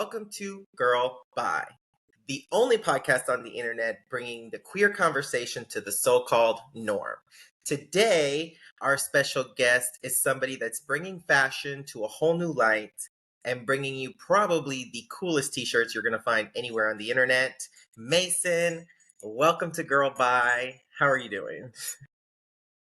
welcome to Girlbye, the only podcast on the internet bringing the queer conversation to the so-called norm. Today, our special guest is somebody that's bringing fashion to a whole new light and bringing you probably the coolest t-shirts you're going to find anywhere on the internet. Mason, welcome to Girlbye. How are you doing?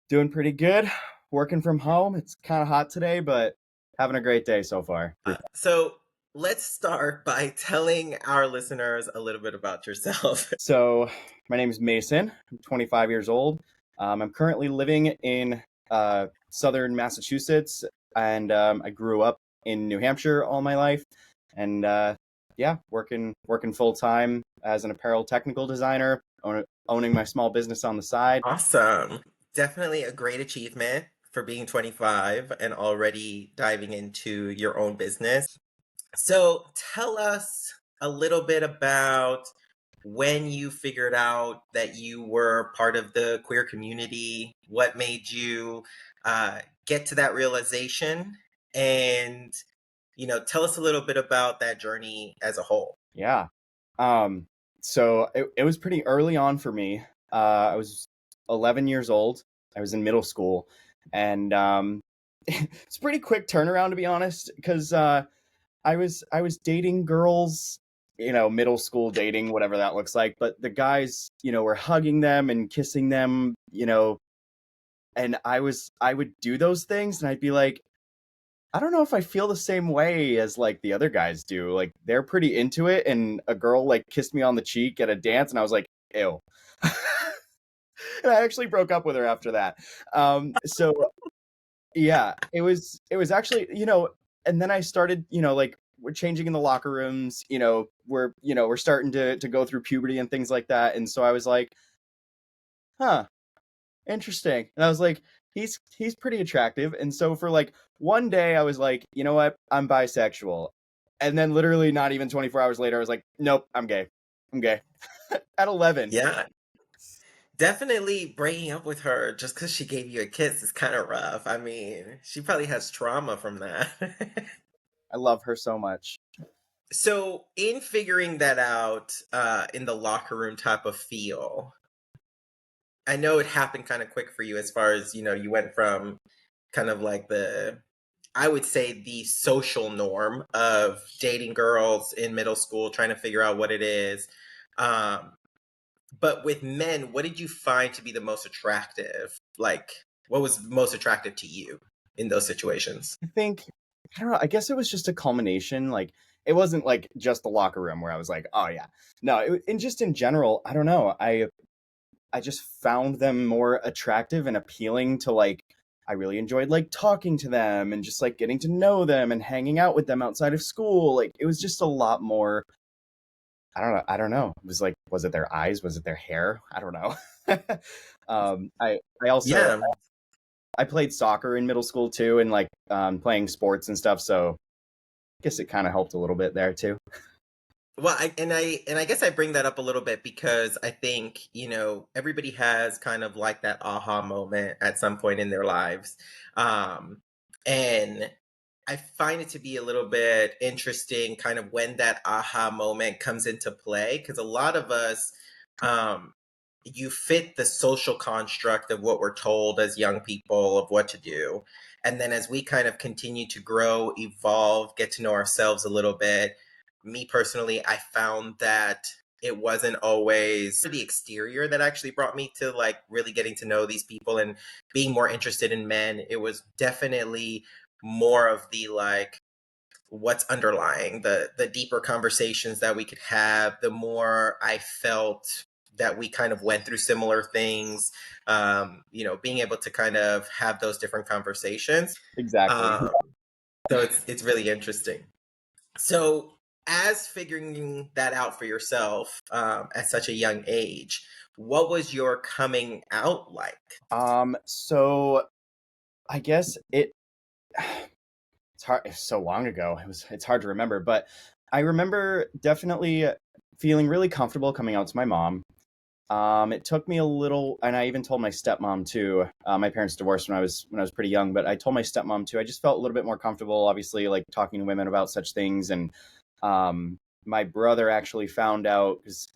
Doing pretty good. Working from home. It's kind of hot today, but having a great day so far. So let's start by telling our listeners a little bit about yourself. So, my name is Mason. I'm 25 years old. I'm currently living in southern Massachusetts, and I grew up in New Hampshire all my life. And working full time as an apparel technical designer, owning my small business on the side. Awesome. Definitely a great achievement for being 25 and already diving into your own business. So tell us a little bit about when you figured out that you were part of the queer community, what made you get to that realization, and tell us a little bit about that journey as a whole. Yeah. So it was pretty early on for me. I was 11 years old. I was in middle school, and it's a pretty quick turnaround, to be honest, because I was dating girls, middle school dating, whatever that looks like. But the guys, were hugging them and kissing them, and I would do those things, and I'd be like, I don't know if I feel the same way as like the other guys do. Like they're pretty into it, and a girl like kissed me on the cheek at a dance, and I was like, ew. And I actually broke up with her after that. So yeah, it was actually, and then I started, like we're changing in the locker rooms, we're starting to go through puberty and things like that. And so I was like, huh, interesting. And I was like, he's pretty attractive. And so for like one day I was like, you know what? I'm bisexual. And then literally not even 24 hours later, I was like, nope, I'm gay. I'm gay. At 11. Yeah, definitely breaking up with her just because she gave you a kiss is kind of rough. I mean, she probably has trauma from that. I love her so much. So, in figuring that out, in the locker room type of feel, I know it happened kind of quick for you as far as, you went from kind of like I would say the social norm of dating girls in middle school, trying to figure out what it is. Um, but with men, what did you find to be the most attractive? Like, what was most attractive to you in those situations? I don't know, I guess it was just a culmination. Like it wasn't like just the locker room where I was like, oh yeah. No, and just in general, I don't know. I just found them more attractive and appealing to like I really enjoyed like talking to them and just like getting to know them and hanging out with them outside of school. Like it was just a lot more. I don't know. It was like, was it their eyes? Was it their hair? I don't know. I also Yeah. I played soccer in middle school too, and like playing sports and stuff. So I guess it kind of helped a little bit there too. Well, I guess I bring that up a little bit because I think, everybody has kind of like that aha moment at some point in their lives. And I find it to be a little bit interesting kind of when that aha moment comes into play because a lot of us um you fit the social construct of what we're told as young people of what to do. And then as we kind of continue to grow, evolve, get to know ourselves a little bit, me personally, I found that it wasn't always the exterior that actually brought me to like really getting to know these people and being more interested in men. It was definitely more of the like what's underlying the deeper conversations that we could have, the more I felt that we kind of went through similar things, being able to kind of have those different conversations. Exactly. So it's really interesting. So, as figuring that out for yourself at such a young age, what was your coming out like? So I guess it's hard. It's so long ago. It's hard to remember, but I remember definitely feeling really comfortable coming out to my mom. It took me a little, and I even told my stepmom too. My parents divorced when I was pretty young, but I told my stepmom too. I just felt a little bit more comfortable, obviously, like talking to women about such things, and My brother actually found out because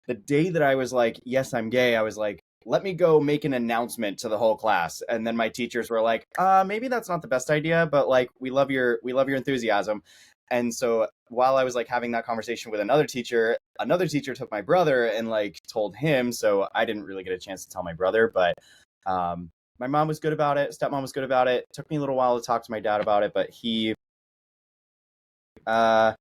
the day that I was like, yes, I'm gay, I was like, let me go make an announcement to the whole class. And then my teachers were like, maybe that's not the best idea, but like we love your enthusiasm. And so while I was like having that conversation with another teacher took my brother and like told him. So I didn't really get a chance to tell my brother, but my mom was good about it, stepmom was good about it. Took me a little while to talk to my dad about it, but uh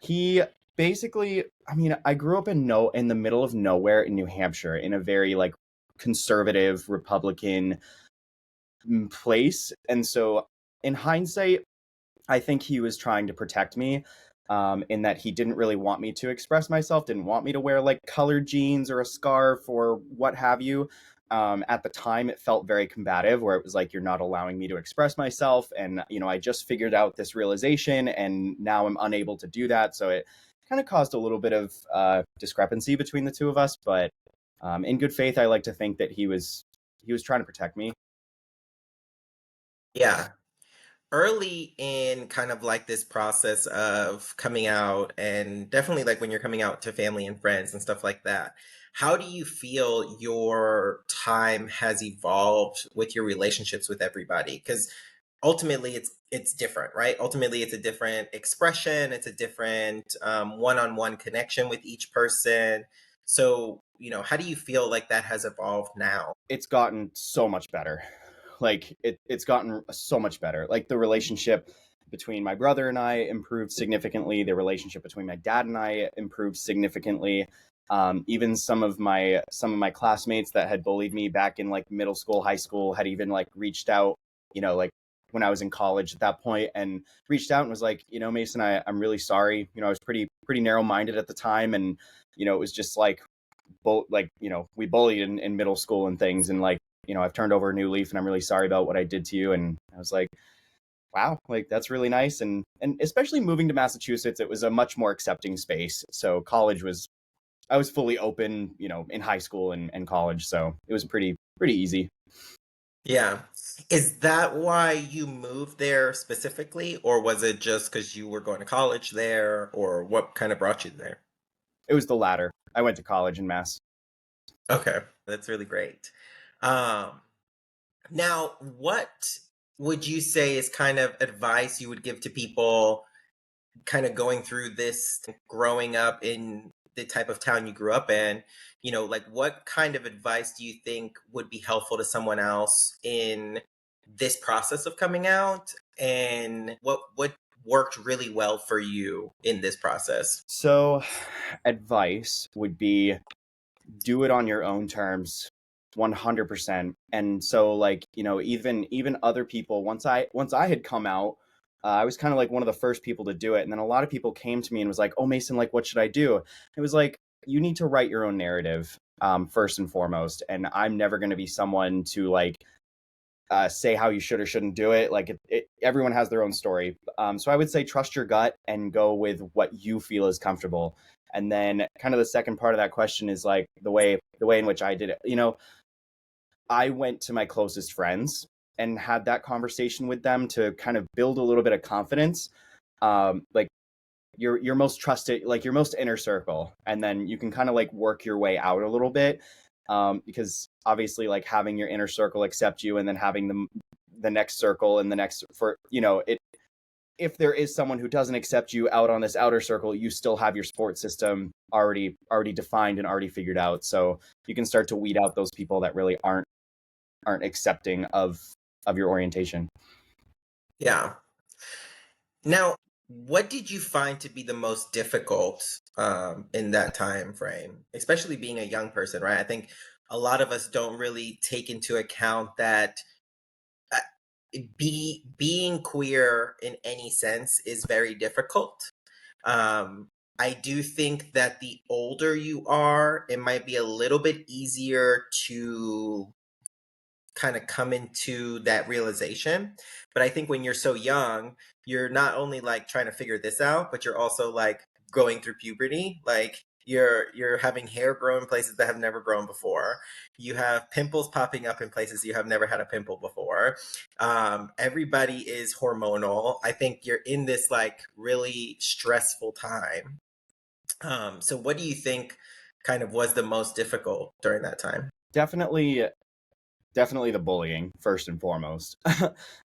he basically, I mean, I grew up in the middle of nowhere in New Hampshire in a very like conservative Republican place. And so in hindsight, I think he was trying to protect me, in that he didn't really want me to express myself, didn't want me to wear like colored jeans or a scarf or what have you. At the time, it felt very combative, where it was like, you're not allowing me to express myself. And, I just figured out this realization and now I'm unable to do that. So it kind of caused a little bit of discrepancy between the two of us. But in good faith, I like to think that he was trying to protect me. Yeah. Early in kind of like this process of coming out, and definitely like when you're coming out to family and friends and stuff like that, how do you feel your time has evolved with your relationships with everybody? Because ultimately it's different, right? Ultimately it's a different expression, it's a different one-on-one connection with each person. So, how do you feel like that has evolved now? It's gotten so much better. Like it's gotten so much better. Like the relationship between my brother and I improved significantly. The relationship between my dad and I improved significantly. Even some of my classmates that had bullied me back in like middle school, high school had even like reached out, like when I was in college at that point, and reached out and was like, Mason, I'm really sorry. I was pretty narrow minded at the time, and it was just like we bullied in middle school and things, and like I've turned over a new leaf and I'm really sorry about what I did to you. And I was like, wow, like that's really nice. And especially moving to Massachusetts, it was a much more accepting space. So college was I was fully open, in high school and college, so it was pretty easy. Yeah. Is that why you moved there specifically, or was it just because you were going to college there, or what kind of brought you there? It was the latter. I went to college in Mass. Okay, that's really great. Um, Now, what would you say is kind of advice you would give to people kind of going through this, growing up in the type of town you grew up in? Like what kind of advice do you think would be helpful to someone else in this process of coming out? And what worked really well for you in this process? So advice would be, do it on your own terms, 100%. And so like even other people, once I had come out, I was kind of like one of the first people to do it, and then a lot of people came to me and was like, oh Mason, like what should I do? It was like, you need to write your own narrative, first and foremost. And I'm never going to be someone to like say how you should or shouldn't do it. Like everyone has their own story. So I would say trust your gut and go with what you feel is comfortable. And then kind of the second part of that question is like the way in which I did it. I went to my closest friends and had that conversation with them to kind of build a little bit of confidence. Like your most trusted, like your most inner circle, and then you can kind of like work your way out a little bit, because obviously like having your inner circle accept you and then having the next circle and the next for it, if there is someone who doesn't accept you out on this outer circle, you still have your support system already defined and already figured out, so you can start to weed out those people that really aren't accepting of your orientation. Yeah. Now, what did you find to be the most difficult in that time frame, especially being a young person, right? I think a lot of us don't really take into account that uh, being queer in any sense is very difficult. Um, I do think that the older you are, it might be a little bit easier to kind of come into that realization. But I think when you're so young, you're not only like trying to figure this out, but you're also like going through puberty. Like You're having hair grow in places that have never grown before. You have pimples popping up in places you have never had a pimple before. Everybody is hormonal. I think you're in this like really stressful time. So what do you think kind of was the most difficult during that time? Definitely, definitely the bullying first and foremost.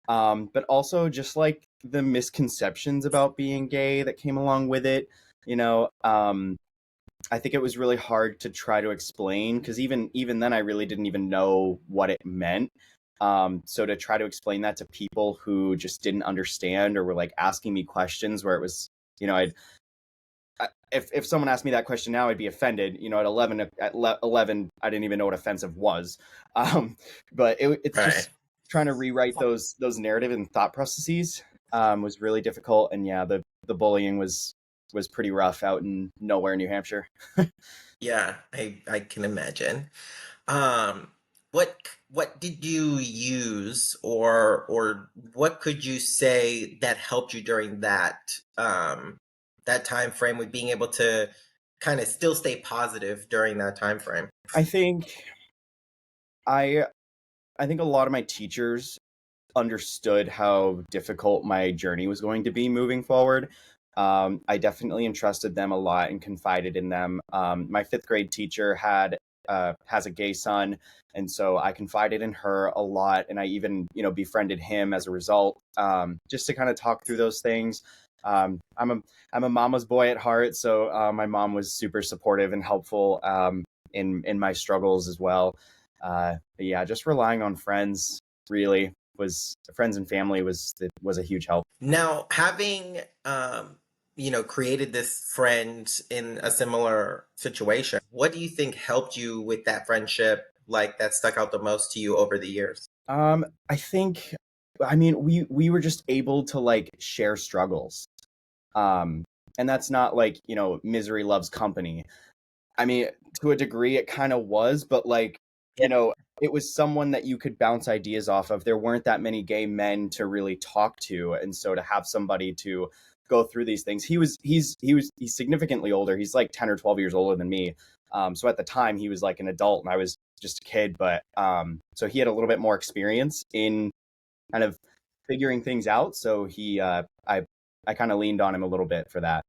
But also just like the misconceptions about being gay that came along with it. You know, I think it was really hard to try to explain because even then I really didn't even know what it meant. So to try to explain that to people who just didn't understand or were like asking me questions where it was, you know, if someone asked me that question now, I'd be offended. You know, at 11, I didn't even know what offensive was. Um, but it's Right. just trying to rewrite those narrative and thought processes was really difficult. And yeah, the bullying was pretty rough out in nowhere, New Hampshire. Yeah, I can imagine. Um, what did you use, or what could you say that helped you during that time frame with being able to kind of still stay positive during that time frame? I think I I think a lot of my teachers understood how difficult my journey was going to be moving forward. I definitely entrusted them a lot and confided in them. My fifth grade teacher has a gay son, and so I confided in her a lot, and I even befriended him as a result, just to kind of talk through those things. I'm a mama's boy at heart, so my mom was super supportive and helpful in my struggles as well. But yeah, just relying on friends really was friends and family was a huge help. Now, having created this friend in a similar situation, what do you think helped you with that friendship, like that stuck out the most to you over the years? I think, I mean, we were just able to like share struggles, um, and that's not like misery loves company. I mean, to a degree, it kind of was, but like, Yeah. it was someone that you could bounce ideas off of. There weren't that many gay men to really talk to, and so to have somebody to go through these things, he's significantly older. He's like 10 or 12 years older than me. So at the time, he was like an adult, and I was just a kid. But so he had a little bit more experience in kind of figuring things out. So I kind of leaned on him a little bit for that.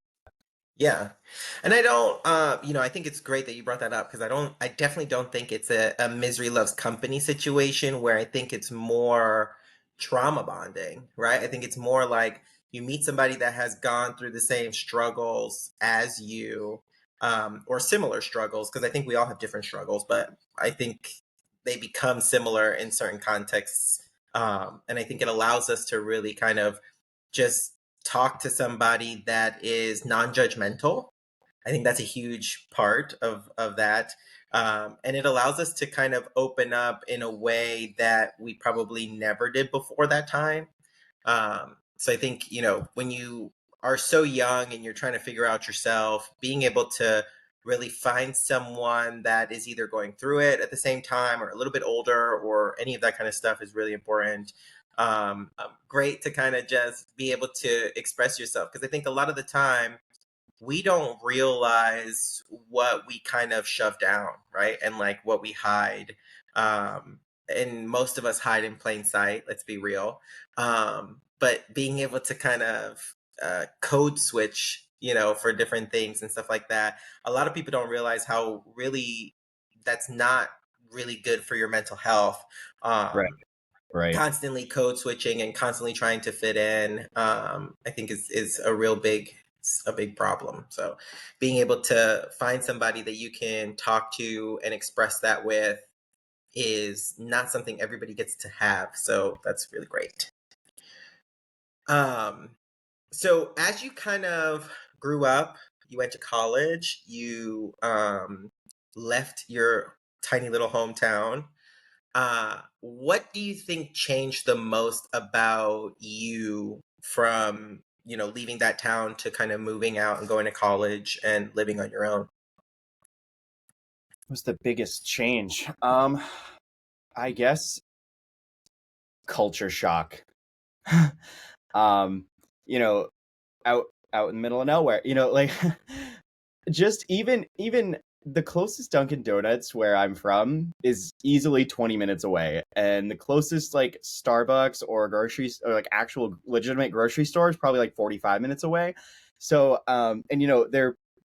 Yeah. And I don't, I think it's great that you brought that up because I definitely don't think it's a misery loves company situation where I think it's more trauma bonding, right? I think it's more like you meet somebody that has gone through the same struggles as you, or similar struggles, because I think we all have different struggles, but I think they become similar in certain contexts. And I think it allows us to really kind of just talk to somebody that is non-judgmental. I think that's a huge part of that. And it allows us to kind of open up in a way that we probably never did before that time. So I think, when you are so young and you're trying to figure out yourself, being able to really find someone that is either going through it at the same time or a little bit older or any of that kind of stuff is really important. Great to kind of just be able to express yourself because I think a lot of the time we don't realize what we kind of shove down, right? And like what we hide. And most of us hide in plain sight, let's be real. But being able to kind of code switch, for different things and stuff like that, a lot of people don't realize how really that's not really good for your mental health. Right. Right. Constantly code switching and constantly trying to fit in, I think is a big problem. So being able to find somebody that you can talk to and express that with is not something everybody gets to have. So that's really great. Um, so as you kind of grew up, you went to college, you left your tiny little hometown. What do you think changed the most about you from, leaving that town to kind of moving out and going to college and living on your own? Was the biggest change? I guess culture shock. um, you know, out out in the middle of nowhere, like just even the closest Dunkin' Donuts where I'm from is easily 20 minutes away, and the closest like Starbucks or groceries or like actual legitimate grocery store is probably like 45 minutes away. So and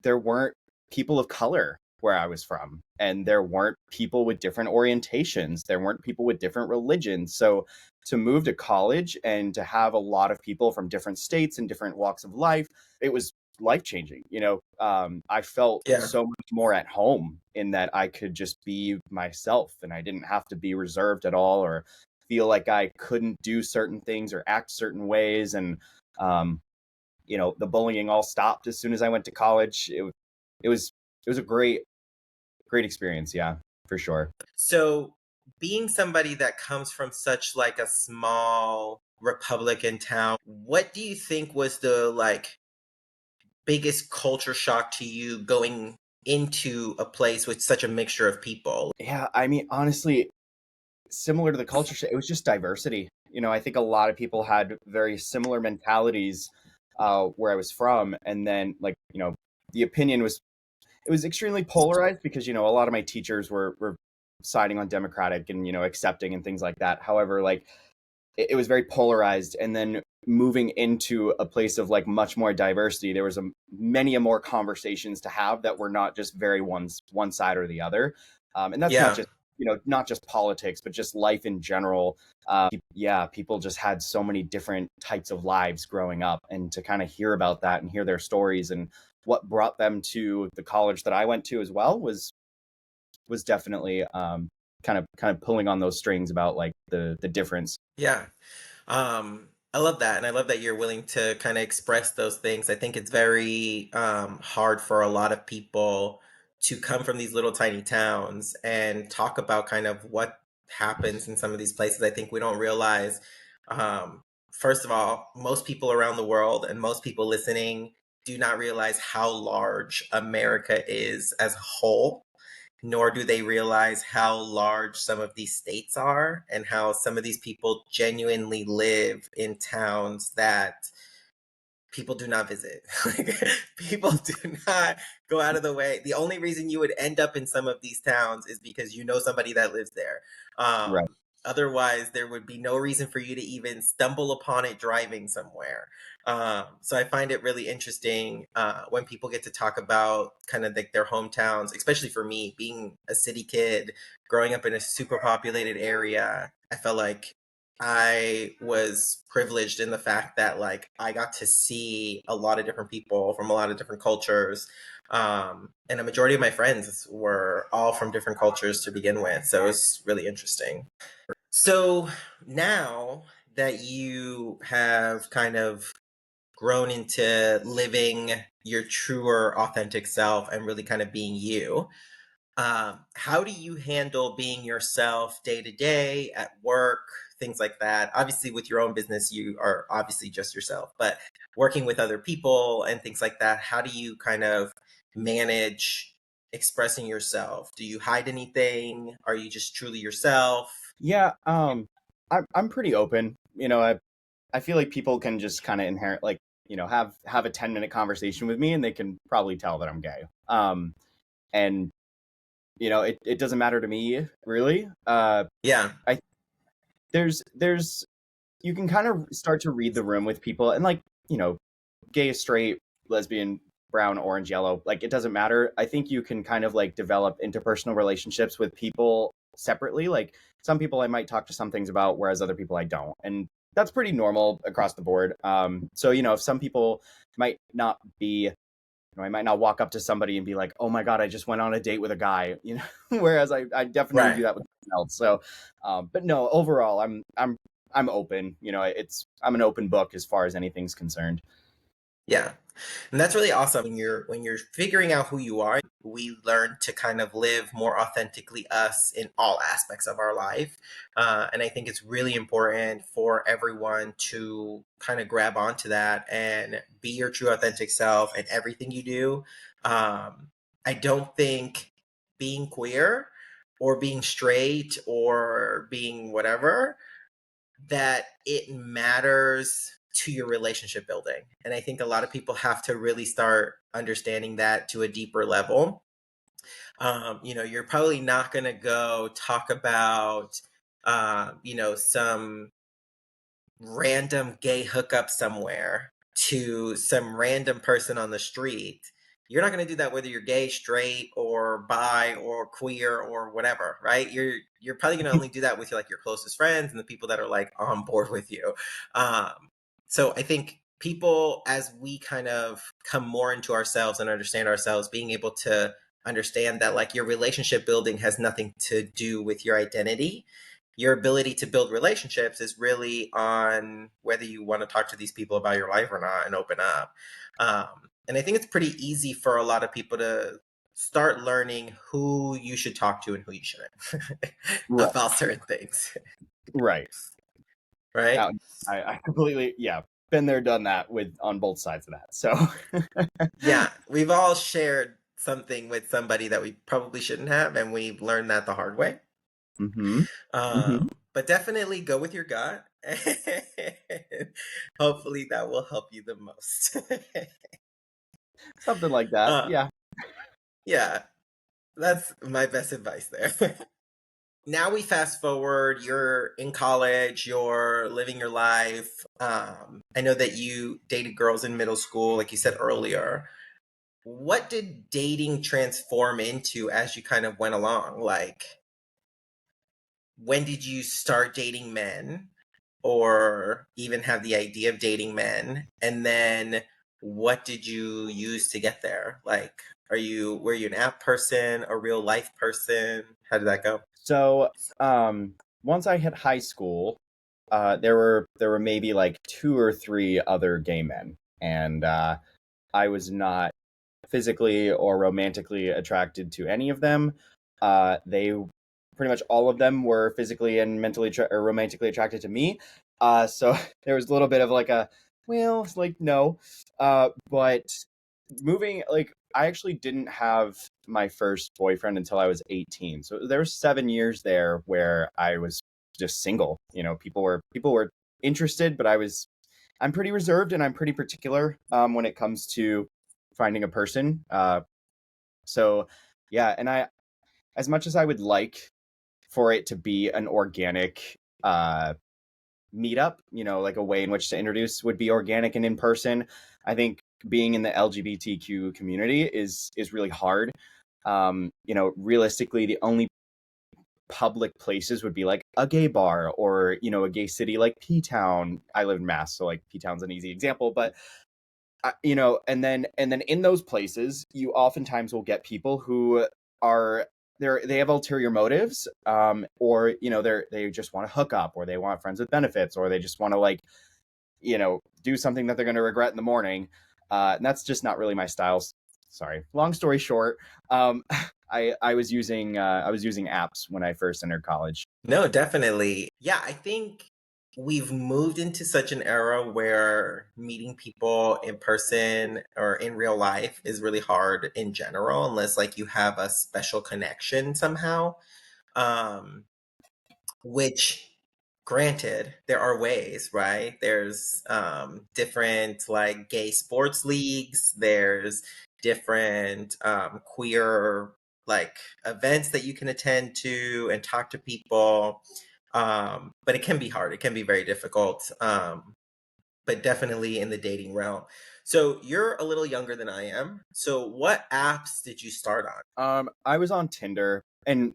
there weren't people of color where I was from, and there weren't people with different orientations, there weren't people with different religions. So to move to college and to have a lot of people from different states and different walks of life, it was life changing. I felt Yeah. so much more at home in that I could just be myself and I didn't have to be reserved at all or feel like I couldn't do certain things or act certain ways. And um, the bullying all stopped as soon as I went to college. It was a great experience. Yeah, for sure. So, being somebody that comes from such like a small Republican town, what do you think was the like biggest culture shock to you going into a place with such a mixture of people? Yeah, I mean, honestly, similar to the culture shift, it was just diversity. I think a lot of people had very similar mentalities where I was from, and then like the opinion was it was extremely polarized because a lot of my teachers were siding on Democratic and accepting and things like that. However, like it was very polarized, and then moving into a place of like much more diversity, there was many more conversations to have that were not just very one side or the other, and that's not Yeah. just not just politics but just life in general. Yeah, people just had so many different types of lives growing up, and to kind of hear about that and hear their stories and what brought them to the college that I went to as well was definitely kind of pulling on those strings about like the difference. Yeah. I love that. And I love that you're willing to kind of express those things. I think it's very hard for a lot of people to come from these little tiny towns and talk about kind of what happens in some of these places. I think we don't realize, um, first of all, most people around the world and most people listening do not realize how large America is as a whole, nor do they realize how large some of these states are and how some of these people genuinely live in towns that people do not visit. Like, people do not go out of the way. The only reason you would end up in some of these towns is because you know somebody that lives there. Right. Otherwise, there would be no reason for you to even stumble upon it driving somewhere. So I find it really interesting when people get to talk about kind of like their hometowns, especially for me, being a city kid, growing up in a super populated area. I felt like I was privileged in the fact that like I got to see a lot of different people from a lot of different cultures. And a majority of my friends were all from different cultures to begin with. So it's really interesting. So now that you have kind of grown into living your truer, authentic self and really kind of being you, how do you handle being yourself day to day at work, things like that? Obviously, with your own business, you are obviously just yourself, but working with other people and things like that, how do you kind of manage expressing yourself? Do you hide anything? Are you just truly yourself? Yeah, I'm pretty open. I feel like people can just kind of inherit like have a 10-minute conversation with me and they can probably tell that I'm gay. And it doesn't matter to me really. Yeah, I there's you can kind of start to read the room with people, and like gay, straight, lesbian, brown, orange, yellow, like it doesn't matter. I think you can kind of like develop interpersonal relationships with people separately. Like some people I might talk to some things about, whereas other people I don't. And that's pretty normal across the board. So, if some people might not be, I might not walk up to somebody and be like, oh my God, I just went on a date with a guy, whereas I definitely do right. that with someone else. So, but no, overall, I'm open. I'm an open book as far as anything's concerned. Yeah. And that's really awesome. When you're figuring out who you are, we learn to kind of live more authentically us in all aspects of our life. And I think it's really important for everyone to kind of grab onto that and be your true authentic self in everything you do. I don't think being queer or being straight or being whatever that it matters to your relationship building. And I think a lot of people have to really start understanding that to a deeper level. You're probably not going to go talk about, some random gay hookup somewhere to some random person on the street. You're not going to do that whether you're gay, straight, or bi, or queer, or whatever, right? You're probably going to only do that with your closest friends and the people that are like on board with you. So I think people, as we kind of come more into ourselves and understand ourselves, being able to understand that like your relationship building has nothing to do with your identity. Your ability to build relationships is really on whether you want to talk to these people about your life or not and open up. And I think it's pretty easy for a lot of people to start learning who you should talk to and who you shouldn't Right. about certain things, Right. right? I completely, yeah, been there, done that with on both sides of that. So Yeah, we've all shared something with somebody that we probably shouldn't have, and we've learned that the hard way. hmm hmm But definitely go with your gut. And hopefully that will help you the most. something like that. uh, Yeah. yeah, that's my best advice there. Now we fast forward, you're in college, you're living your life. I know that you dated girls in middle school, like you said earlier. What did dating transform into as you kind of went along? Like, when did you start dating men or even have the idea of dating men? And then what did you use to get there? Like, were you an app person, a real life person? How did that go? So once I hit high school, there were maybe like two or three other gay men, and I was not physically or romantically attracted to any of them. They pretty much all of them were physically and mentally or romantically attracted to me. So there was a little bit of like a, well, it's like no. But moving, like, I actually didn't have my first boyfriend until I was 18. So there was 7 years there where I was just single. People were interested, but I'm pretty reserved and I'm pretty particular when it comes to finding a person. So yeah, and as much as I would like for it to be an organic meetup, like a way in which to introduce would be organic and in person, I think being in the LGBTQ community is really hard. Realistically, the only public places would be like a gay bar or a gay city like P Town. I live in Mass, so like P Town's an easy example, but and then in those places, you oftentimes will get people who are they have ulterior motives, or they just want to hook up, or they want friends with benefits, or they just want to like do something that they're going to regret in the morning, and that's just not really my style. Sorry, long story short, I was using apps when I first entered college. No, definitely. Yeah, I think we've moved into such an era where meeting people in person or in real life is really hard in general, unless like you have a special connection somehow. Um, which granted, there are ways, right? There's different like gay sports leagues, there's different queer like events that you can attend to and talk to people. But it can be hard, it can be very difficult. But definitely in the dating realm. So you're a little younger than I am, so what apps did you start on? I was on Tinder, and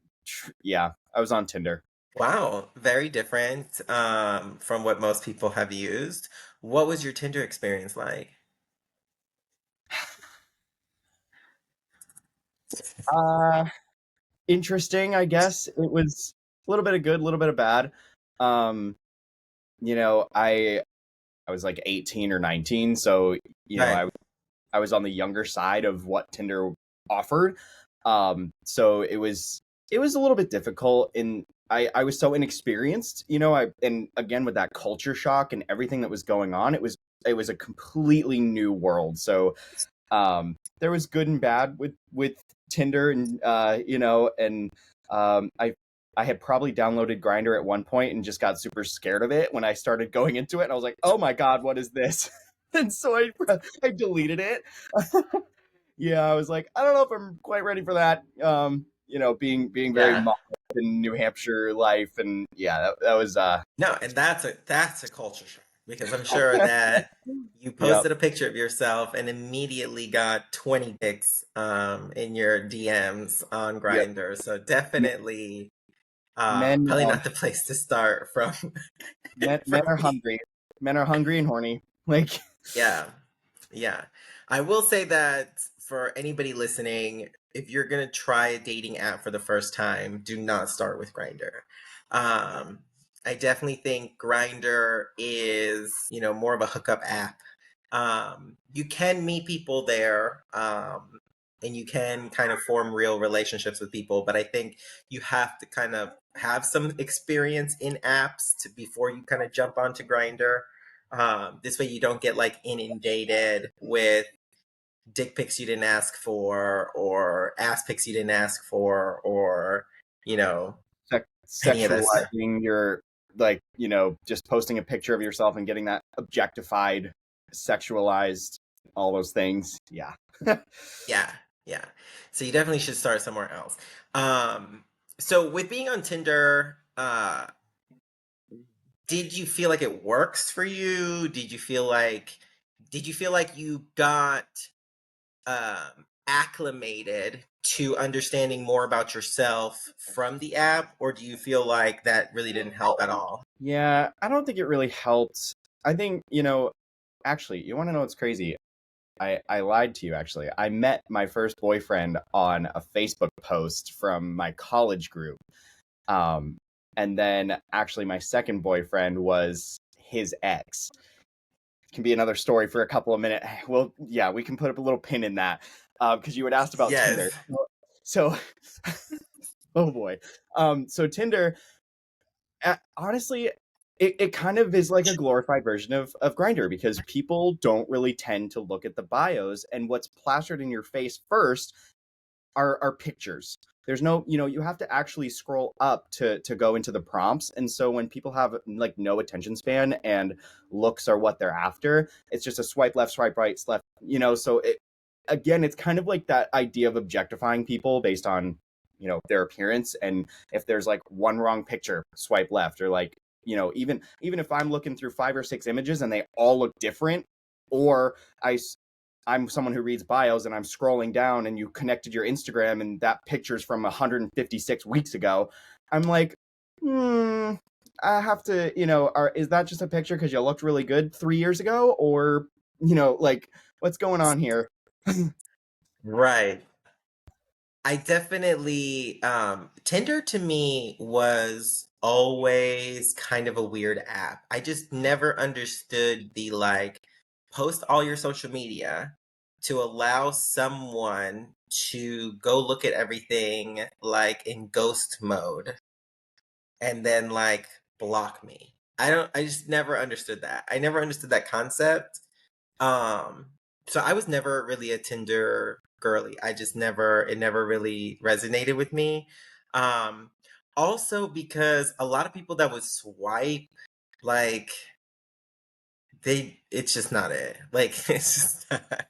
yeah, I was on Tinder. Wow, very different from what most people have used. What was your Tinder experience like? Uh, Interesting, I guess. It was a little bit of good, a little bit of bad. Um, I was like 18 or 19, so you know, Right. I I was on the younger side of what Tinder offered. So it was a little bit difficult, and I was so inexperienced, and again with that culture shock and everything that was going on, it was a completely new world. So there was good and bad with Tinder, and and I I had probably downloaded Grinder at one point and just got super scared of it when I started going into it. And I was like, oh my God, what is this? And so I deleted it. Yeah, I was like, I don't know if I'm quite ready for that. Being very Yeah. modest in New Hampshire life, and yeah, that was No, and that's a culture shock because I'm sure that you yeah, posted a picture of yourself and immediately got 20 pics in your DMs on yeah. Grindr. So definitely Men, probably not the place to start from men for are me. hungry. Men are hungry and horny. Like, Yeah. Yeah. I will say that for anybody listening, if you're going to try a dating app for the first time, do not start with Grindr. Um, I definitely think Grindr is, more of a hookup app. You can meet people there, and you can kind of form real relationships with people, but I think you have to kind of have some experience in apps before you kind of jump onto Grindr. This way you don't get like inundated with dick pics you didn't ask for or ass pics you didn't ask for or, you know, any of that stuff. sexualizing your, just posting a picture of yourself and getting that objectified, sexualized, all those things. Yeah. Yeah, yeah. So you definitely should start somewhere else. Um, so with being on Tinder, did you feel like it works for you? Did you feel like you got acclimated to understanding more about yourself from the app, or do you feel like that really didn't help at all? Yeah, I don't think it really helped. I think, actually, you want to know what's crazy? I lied to you, actually. I met my first boyfriend on a Facebook post from my college group. Um, and then actually, my second boyfriend was his ex. Can be another story for a couple of minutes. Well, yeah, we can put up a little pin in that because you had asked about Tinder. Yes. So, oh boy. So Tinder, honestly, it kind of is like a glorified version of Grinder because people don't really tend to look at the bios, and what's plastered in your face first are pictures. There's no, you have to actually scroll up to go into the prompts. And so when people have like no attention span and looks are what they're after, it's just a swipe left, swipe right, left, so again, it's kind of like that idea of objectifying people based on, their appearance. And if there's like one wrong picture, swipe left, or like, even if I'm looking through 5 or 6 images and they all look different, or I'm someone who reads bios and I'm scrolling down and you connected your Instagram and that picture's from 156 weeks ago. I'm like, I have to, is that just a picture because you looked really good 3 years ago? Or, like, what's going on here? Right. I definitely Tinder to me was always kind of a weird app. I just never understood the like post all your social media to allow someone to go look at everything like in ghost mode and then like block me. I just never understood that. I never understood that concept. Um, so I was never really a Tinder girly. It never really resonated with me. Um, Also because a lot of people that would swipe, like it's just not it. Like it's just not.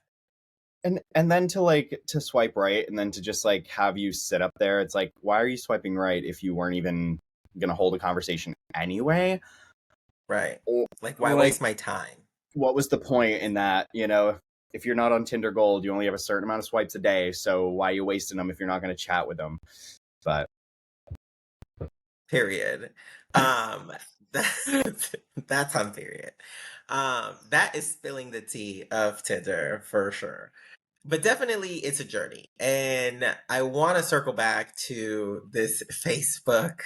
And then to swipe right and then to just like have you sit up there, it's like, why are you swiping right if you weren't even gonna hold a conversation anyway? Right. Or, Like why or like, waste my time? what was the point in that? If you're not on Tinder Gold, you only have a certain amount of swipes a day, so why are you wasting them if you're not going to chat with them? But Period. That, that's on period. That is spilling the tea of Tinder for sure. But definitely it's a journey. And I want to circle back to this Facebook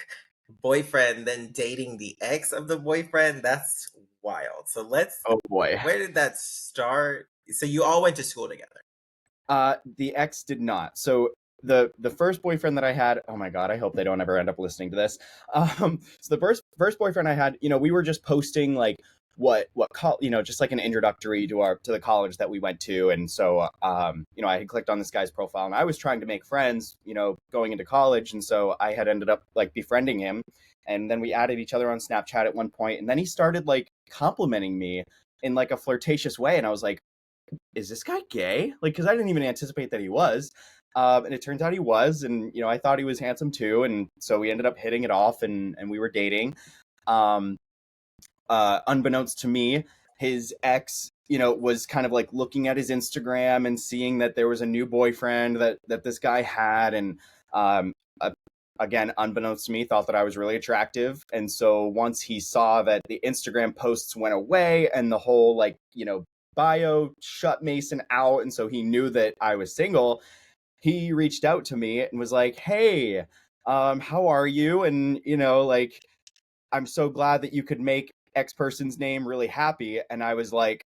boyfriend then dating the ex of the boyfriend. That's wild. So oh boy, where did that start? So you all went to school together. the ex did not. So the first boyfriend that I had, oh my god, I hope they don't ever end up listening to this. So the first boyfriend I had, we were just posting like just like an introductory to the college that we went to. And so I had clicked on this guy's profile, and I was trying to make friends, going into college. And so I had ended up like befriending him, and then we added each other on Snapchat at one point, and then he started like complimenting me in like a flirtatious way, and I was like, is this guy gay? Like, because I didn't even anticipate that he was. And it turns out he was, and I thought he was handsome too, and so we ended up hitting it off, and we were dating. Um, Unbeknownst to me, his ex, was kind of like looking at his Instagram and seeing that there was a new boyfriend that this guy had, and uh, again, unbeknownst to me, thought that I was really attractive. And so once he saw that the Instagram posts went away and the whole like bio shut Mason out, and so he knew that I was single, he reached out to me and was like, "Hey, how are you?" And like, "I'm so glad that you could make X person's name really happy." And I was like,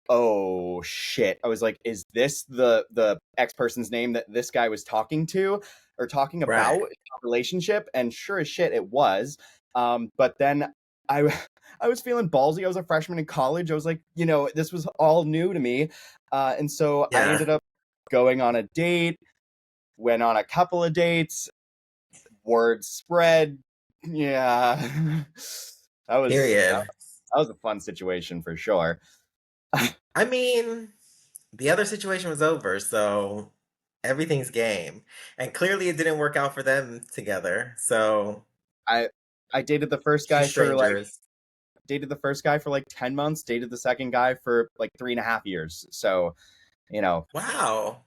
"Oh shit." I was like, "Is this the X person's name that this guy was talking to or talking about Right. in our relationship?" And sure as shit, it was. But then I I was feeling ballsy. I was a freshman in college. I was like, this was all new to me. And so I Yeah. ended up going on a date, went on a couple of dates, word spread. Yeah. that was that, Period. that was a fun situation for sure. I mean, the other situation was over, so everything's game. And clearly it didn't work out for them together. So I I two strangers. dated the first guy for like 10 months, dated the second guy for like 3.5 years. So, you know, Wow.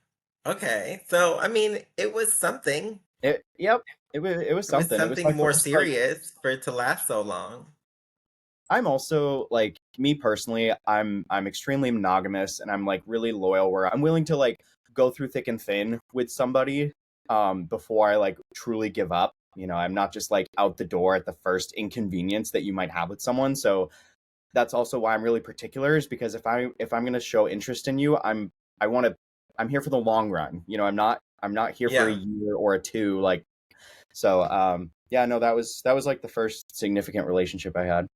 Okay. So I mean, it was something. yep, it was It was something. It was something my more first like serious for it to last so long. I'm also like me personally, I'm extremely monogamous, and I'm like really loyal where I'm willing to like go through thick and thin with somebody before I like truly give up. I'm not just like out the door at the first inconvenience that you might have with someone. So that's also why I'm really particular, is because if I'm going to show interest in you, I want to I'm here for the long run. I'm not here for a Yeah. year or a two, like. So yeah, no, that was like the first significant relationship I had.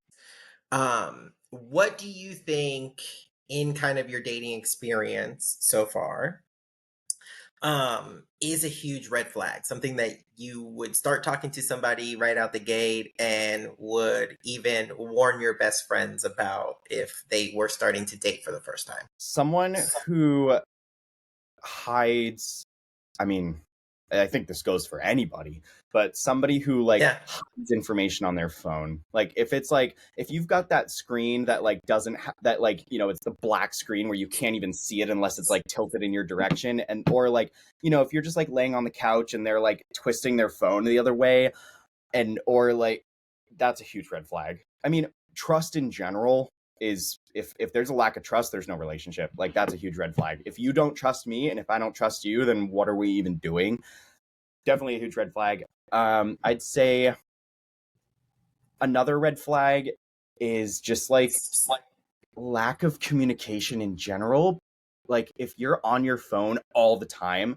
What do you think in kind of your dating experience so far is a huge red flag, something that you would start talking to somebody right out the gate and would even warn your best friends about if they were starting to date for the first time? Someone who hides, I mean, I think this goes for anybody, but somebody who like Yeah. hides information on their phone. Like if you've got that screen that like doesn't that like, it's the black screen where you can't even see it unless it's like tilted in your direction, and or like, if you're just like laying on the couch and they're like twisting their phone the other way, and or like, that's a huge red flag. I mean, trust in general is, if there's a lack of trust, there's no relationship. Like, that's a huge red flag. If you don't trust me and if I don't trust you, then what are we even doing? Definitely a huge red flag. I'd say another red flag is just like lack of communication in general. Like, if you're on your phone all the time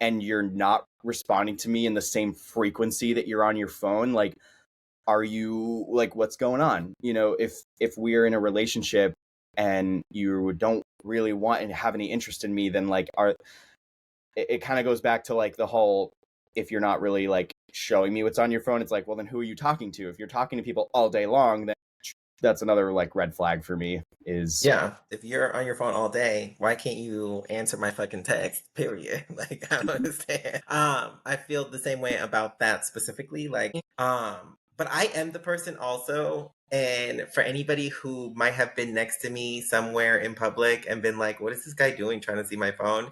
and you're not responding to me in the same frequency that you're on your phone, like, are you like, what's going on? If we're in a relationship and you don't really want and have any interest in me, then like, it kind of goes back to like the whole, if you're not really like showing me what's on your phone, it's like, well, then who are you talking to? If you're talking to people all day long, then that's another like red flag for me is. Yeah, if you're on your phone all day, why can't you answer my fucking text? Period. Like, I don't understand. I feel the same way about that specifically. Like, but I am the person also, and for anybody who might have been next to me somewhere in public and been like, "What is this guy doing trying to see my phone?"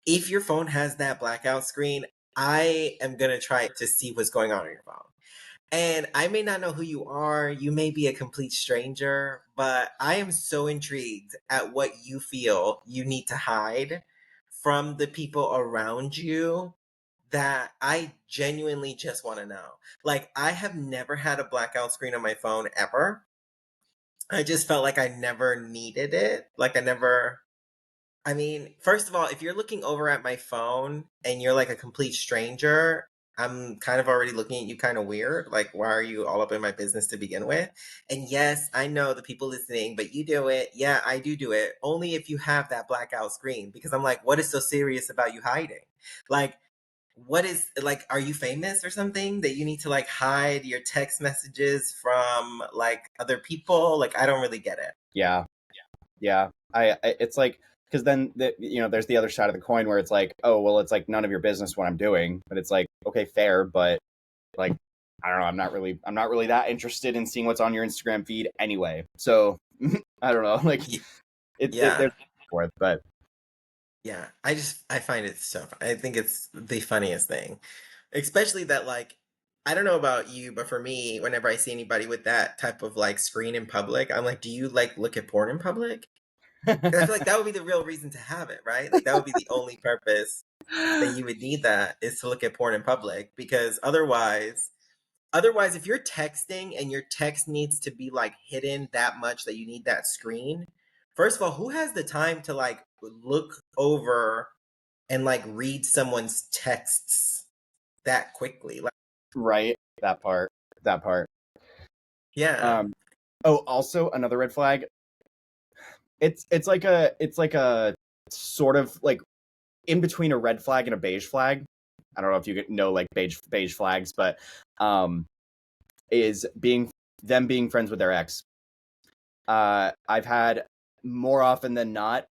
If your phone has that blackout screen, I am gonna try to see what's going on your phone. And I may not know who you are, you may be a complete stranger, but I am so intrigued at what you feel you need to hide from the people around you that I genuinely just want to know. Like, I have never had a blackout screen on my phone ever. I just felt like I never needed it. Like, I mean, first of all, if you're looking over at my phone and you're like a complete stranger, I'm kind of already looking at you kind of weird. Like, why are you all up in my business to begin with? And yes, I know the people listening, but you do it. Yeah, I do it. Only if you have that blackout screen. Because I'm like, what is so serious about you hiding? Like, what is like, are you famous or something that you need to like hide your text messages from like other people? Like, I don't really get it. Yeah, yeah. It's like, because then there's the other side of the coin where it's like, oh well, it's like none of your business what I'm doing, but it's like, okay, fair, but like, I don't know, I'm not really that interested in seeing what's on your Instagram feed anyway. So I don't know, like Yeah. there's for it, but Yeah, I find it so I think it's the funniest thing. Especially that like I don't know about you, but for me, whenever I see anybody with that type of like screen in public, I'm like, do you like look at porn in public? 'Cause I feel like that would be the real reason to have it, right? Like that would be the only purpose that you would need that is to look at porn in public because otherwise if you're texting and your text needs to be like hidden that much that you need that screen, first of all, who has the time to like look over and like read someone's texts that quickly? Like, right, that part. yeah. Um, oh, also another red flag. It's like a sort of like in between a red flag and a beige flag. I don't know if you know like beige flags, but um, is being friends with their ex. I've had more often than not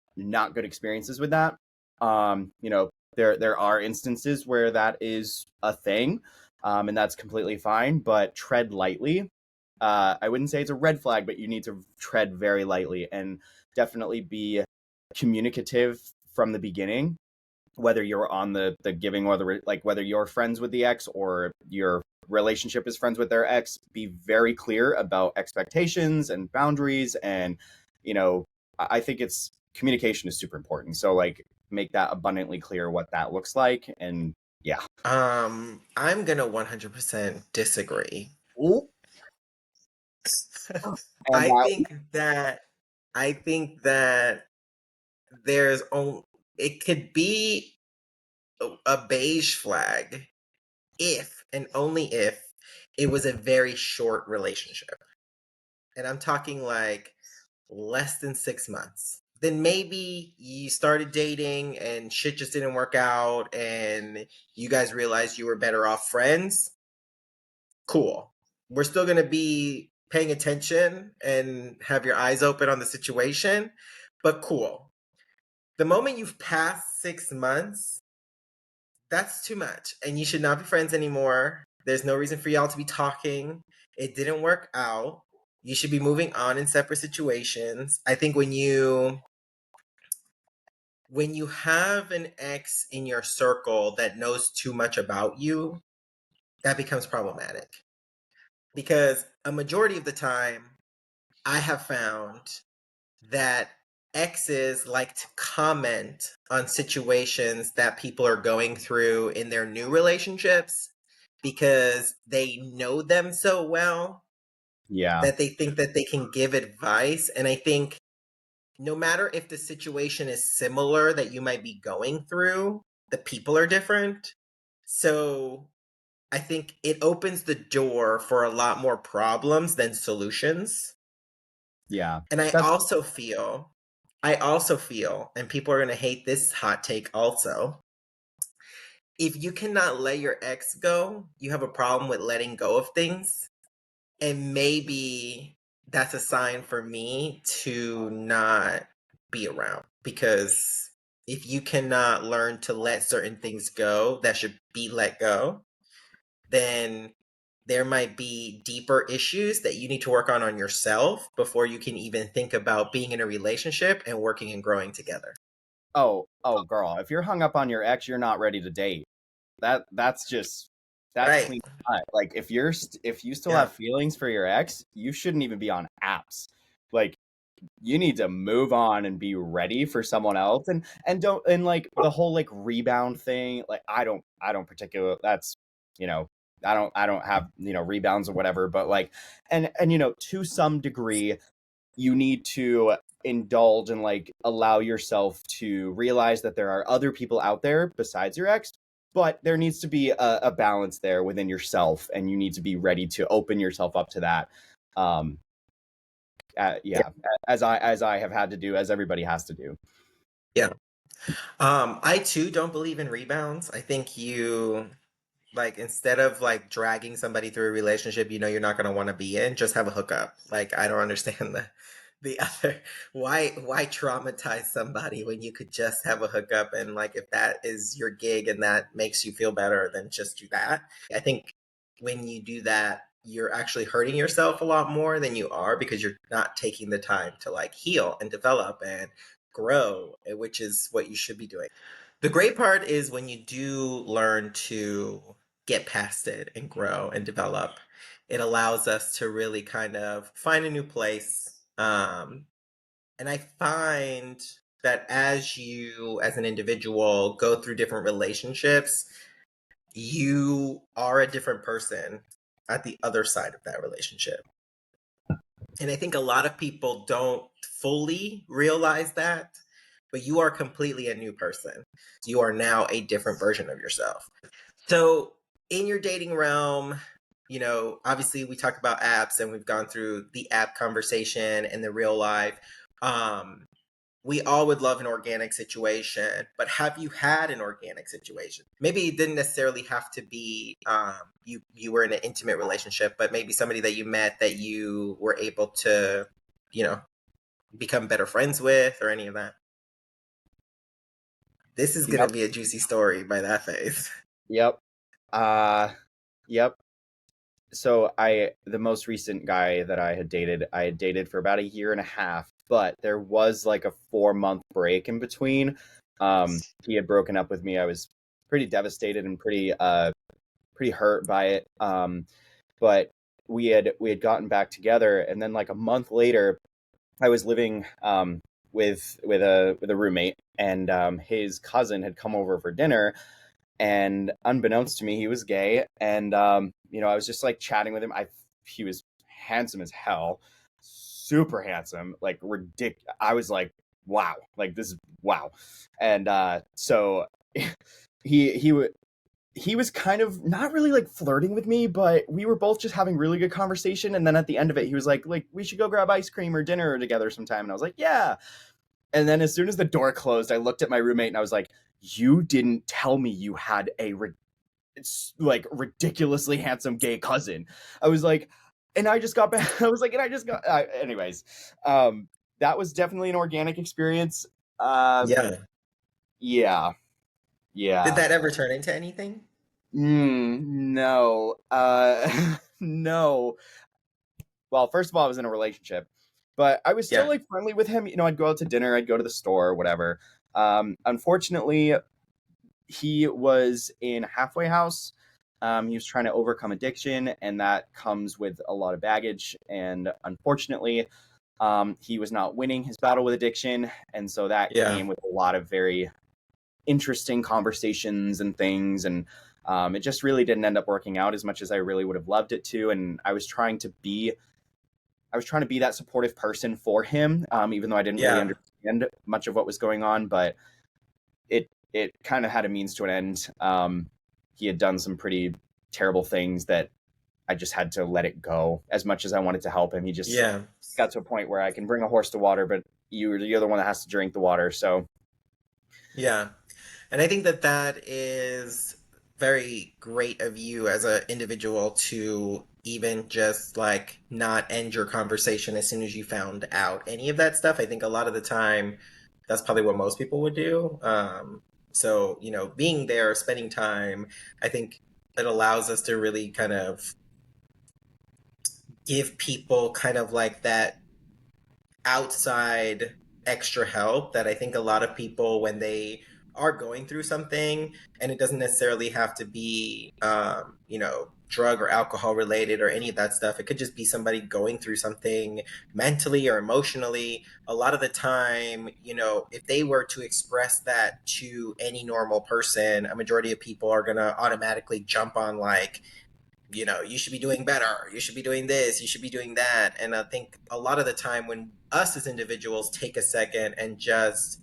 good experiences with that. There are instances where that is a thing, and that's completely fine. But tread lightly. I wouldn't say it's a red flag, but you need to tread very lightly and definitely be communicative from the beginning, whether you're on the giving or like whether you're friends with the ex or your relationship is friends with their ex. Be very clear about expectations and boundaries, and you know I think it's communication is super important, so like make that abundantly clear what that looks like. And yeah. I'm gonna 100% disagree. Ooh. And I think that I think that there's only it could be a beige flag if and only if it was a very short relationship. And I'm talking like less than 6 months. Then maybe you started dating and shit just didn't work out and you guys realized you were better off friends. Cool. We're still going to be paying attention and have your eyes open on the situation, but cool. The moment you've passed 6 months, that's too much. And you should not be friends anymore. There's no reason for y'all to be talking. It didn't work out. You should be moving on in separate situations. I think when you have an ex in your circle that knows too much about you, that becomes problematic. Because a majority of the time, I have found that exes like to comment on situations that people are going through in their new relationships because they know them so well yeah, that they think that they can give advice. And I think no matter if the situation is similar that you might be going through, the people are different. So I think it opens the door for a lot more problems than solutions. yeah, And that's I also feel, and people are going to hate this hot take also, if you cannot let your ex go, you have a problem with letting go of things. And maybe that's a sign for me to not be around because if you cannot learn to let certain things go that should be let go, then there might be deeper issues that you need to work on yourself before you can even think about being in a relationship and working and growing together. oh girl, if you're hung up on your ex, you're not ready to date. That's Right. clean cut. Like if you still Yeah. have feelings for your ex, you shouldn't even be on apps. Like you need to move on and be ready for someone else. And don't, and like the whole like rebound thing, like I don't particular that's you know I don't have rebounds or whatever, but like and to some degree you need to indulge and like allow yourself to realize that there are other people out there besides your ex, but there needs to be a balance there within yourself, and you need to be ready to open yourself up to that. Um, yeah, as I have had to do, as everybody has to do. Yeah. I too don't believe in rebounds. I think you like instead of like dragging somebody through a relationship you know you're not going to want to be in, just have a hookup. Like I don't understand the other why traumatize somebody when you could just have a hookup, and like if that is your gig and that makes you feel better, then just do that. I think when you do that you're actually hurting yourself a lot more than you are because you're not taking the time to like heal and develop and grow, which is what you should be doing. The great part is when you do learn to get past it and grow and develop, it allows us to really kind of find a new place. And I find that as you, as an individual, go through different relationships, you are a different person at the other side of that relationship. And I think a lot of people don't fully realize that, but you are completely a new person. You are now a different version of yourself. So, in your dating realm, you know, obviously we talk about apps and we've gone through the app conversation and the real life. Um, we all would love an organic situation, but have you had an organic situation? Maybe it didn't necessarily have to be you were in an intimate relationship, but maybe somebody that you met that you were able to, you know, become better friends with or any of that. This is gonna Yep. be a juicy story by that phase. Yep. Uh, yep. So the most recent guy that I had dated for about a year and a half, but there was like a 4 month break in between. He had broken up with me. I was pretty devastated and pretty hurt by it. But we had gotten back together, and then like a month later, I was living with a roommate, and his cousin had come over for dinner, and unbeknownst to me, he was gay. And I was just like chatting with him. He was handsome as hell, super handsome, like ridiculous. I was like, wow, like this is wow. And so he would. He was kind of not really like flirting with me, but we were both just having really good conversation. And then at the end of it, he was like, we should go grab ice cream or dinner together sometime. And I was like, yeah. And then as soon as the door closed, I looked at my roommate and I was like, you didn't tell me you had a it's like ridiculously handsome gay cousin. I was like, and I just got back. I was like, and I just got, anyways, that was definitely an organic experience. Uh, Yeah. yeah, Did yeah. that ever turn into anything? No, no. Well, first of all, I was in a relationship, but I was still Yeah. like friendly with him. I'd go out to dinner, I'd go to the store, whatever. Unfortunately, he was in a halfway house. He was trying to overcome addiction, and that comes with a lot of baggage. And unfortunately, he was not winning his battle with addiction, and so that Yeah. came with a lot of very interesting conversations and things. And it just really didn't end up working out as much as I really would have loved it to. And I was trying to be that supportive person for him, even though I didn't really Yeah. understand much of what was going on. But it kind of had a means to an end. He had done some pretty terrible things that I just had to let it go. As much as I wanted to help him, he just Yeah. got to a point where I can bring a horse to water, but you're the one that has to drink the water. So Yeah. And I think that that is very great of you as an individual to even just like not end your conversation as soon as you found out any of that stuff. I think a lot of the time that's probably what most people would do. So, you know, being there, spending time, I think it allows us to really kind of give people kind of like that outside extra help that I think a lot of people, when they are going through something, and it doesn't necessarily have to be, you know, drug or alcohol related or any of that stuff. It could just be somebody going through something mentally or emotionally. A lot of the time, you know, if they were to express that to any normal person, a majority of people are going to automatically jump on like, you know, you should be doing better, you should be doing this, you should be doing that. And I think a lot of the time when us as individuals take a second and just